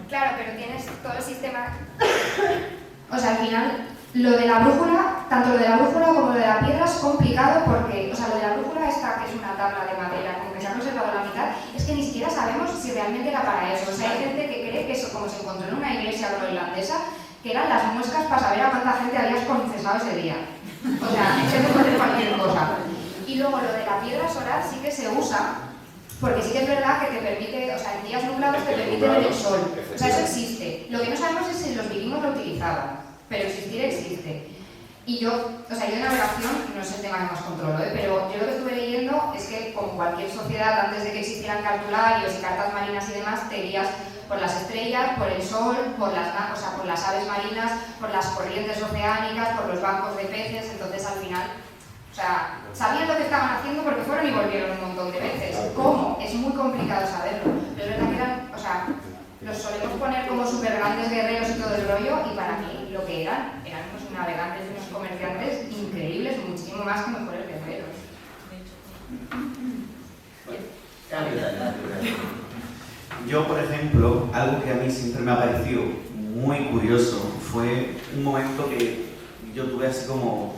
Claro, pero tienes todo el sistema. O sea, al final, lo de la brújula, tanto lo de la brújula como lo de la piedra es complicado porque, o sea, lo de la brújula esta, que es una tabla de madera, como que se ha conservado la mitad, es que ni siquiera sabemos si realmente era para eso. O sea, hay gente que cree que eso, como se encontró en una iglesia groenlandesa, que eran las muescas para saber a cuánta gente habías confesado ese día. O sea, se puede hacer cualquier cosa. Y luego lo de la piedra solar sí que se usa, porque sí que es verdad que te permite, o sea, en días nublados te permite ver el sol. O sea, eso existe. Lo que no sabemos es si los vikingos lo utilizaban, pero existir existe. Y yo de navegación no es el tema que más controlo, pero yo lo que estuve leyendo es que, como cualquier sociedad, antes de que existieran cartularios y cartas marinas y demás, te guías por las estrellas, por el sol, por las aves marinas, por las corrientes oceánicas, por los bancos de peces. Entonces al final, o sea, sabían lo que estaban haciendo porque fueron y volvieron un montón de veces. ¿Cómo? Es muy complicado saberlo. Pero es verdad que eran, o sea, los solemos poner como súper grandes guerreros y todo el rollo, y para mí lo que eran unos navegantes y unos comerciantes increíbles, muchísimo más que mejores guerreros. Yo, por ejemplo, algo que a mí siempre me ha parecido muy curioso fue un momento que yo tuve así como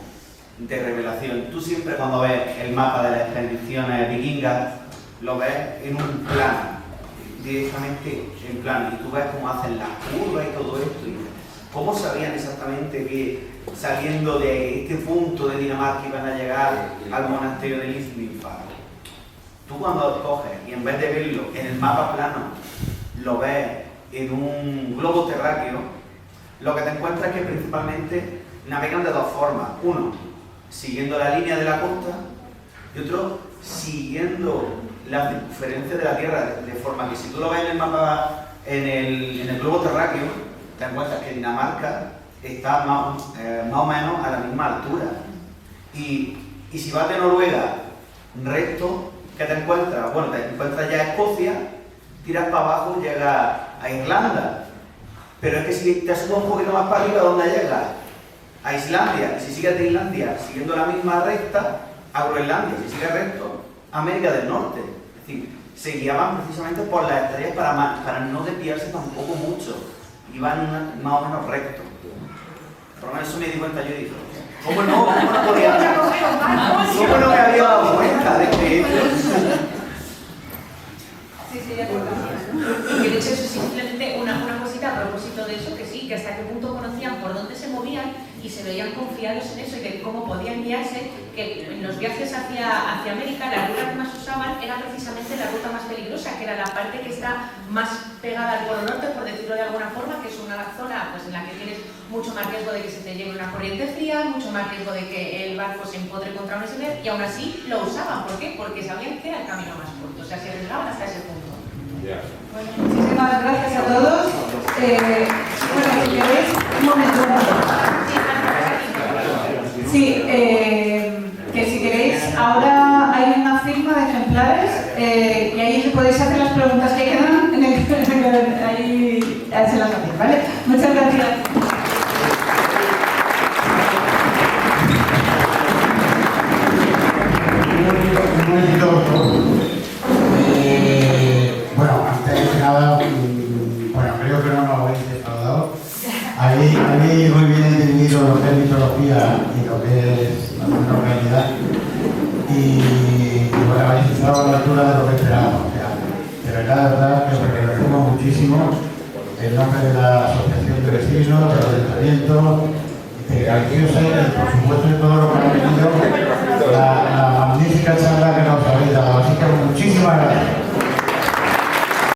de revelación. Tú siempre cuando ves el mapa de las expediciones vikingas, lo ves en un plano, directamente en plano, y tú ves cómo hacen las curvas y todo esto, y cómo sabían exactamente que saliendo de este punto de Dinamarca iban a llegar al monasterio de Lismilfar. Tú cuando coges y en vez de verlo en el mapa plano, lo ves en un globo terráqueo, lo que te encuentras es que principalmente navegan de dos formas. Uno, siguiendo la línea de la costa, y otro, siguiendo la circunferencia de la Tierra, de forma que si tú lo ves en el mapa, en el globo terráqueo, te encuentras que Dinamarca está más o menos a la misma altura. Y si vas de Noruega recto, ¿qué te encuentras? Bueno, te encuentras ya Escocia, tiras para abajo, llegas a Irlanda. Pero es que si te subes un poquito más para arriba, ¿dónde llegas? A Islandia. Y si sigues de Islandia siguiendo la misma recta, a Groenlandia. Si sigues recto, a América del Norte. Es decir, se guiaban precisamente por las estrellas para no desviarse tampoco mucho. Iban más o menos rectos. Por lo menos eso me di cuenta yo y dije, ¿cómo no me había dado cuenta de que Sí, ya y que de hecho eso es simplemente una cosita a propósito de eso, que sí, que hasta qué punto conocían por dónde se movían y se veían confiados en eso y de cómo podían guiarse, que en los viajes hacia América la ruta que más usaban era precisamente la ruta más peligrosa, que era la parte que está más pegada al Polo Norte, por decirlo de alguna forma, que es una zona pues, en la que tienes mucho más riesgo de que se te lleve una corriente fría, mucho más riesgo de que el barco se empodre contra un iceberg, y aún así lo usaban. ¿Por qué? Porque sabían que era el camino más corto, o sea, se arriesgaban hasta ese punto. Bueno, muchísimas gracias a todos. Bueno, si queréis, un momento. Sí, que si queréis, ahora hay una firma de ejemplares y ahí podéis hacer las preguntas que quedan ahí se las hacéis, ¿vale? Muchas gracias. Bueno, antes de nada, creo que no nos habéis defraudado. Habéis muy bien dividido lo que es mitología y lo que es la realidad. Y bueno, habéis estado a la altura de lo que esperábamos. O sea, de verdad que os agradecemos muchísimo en nombre de la Asociación de Vecinos, del Ayuntamiento, de Graciosa y por supuesto de todo lo que ha venido, la magnífica charla que nos habéis dado. Así que muchísimas gracias.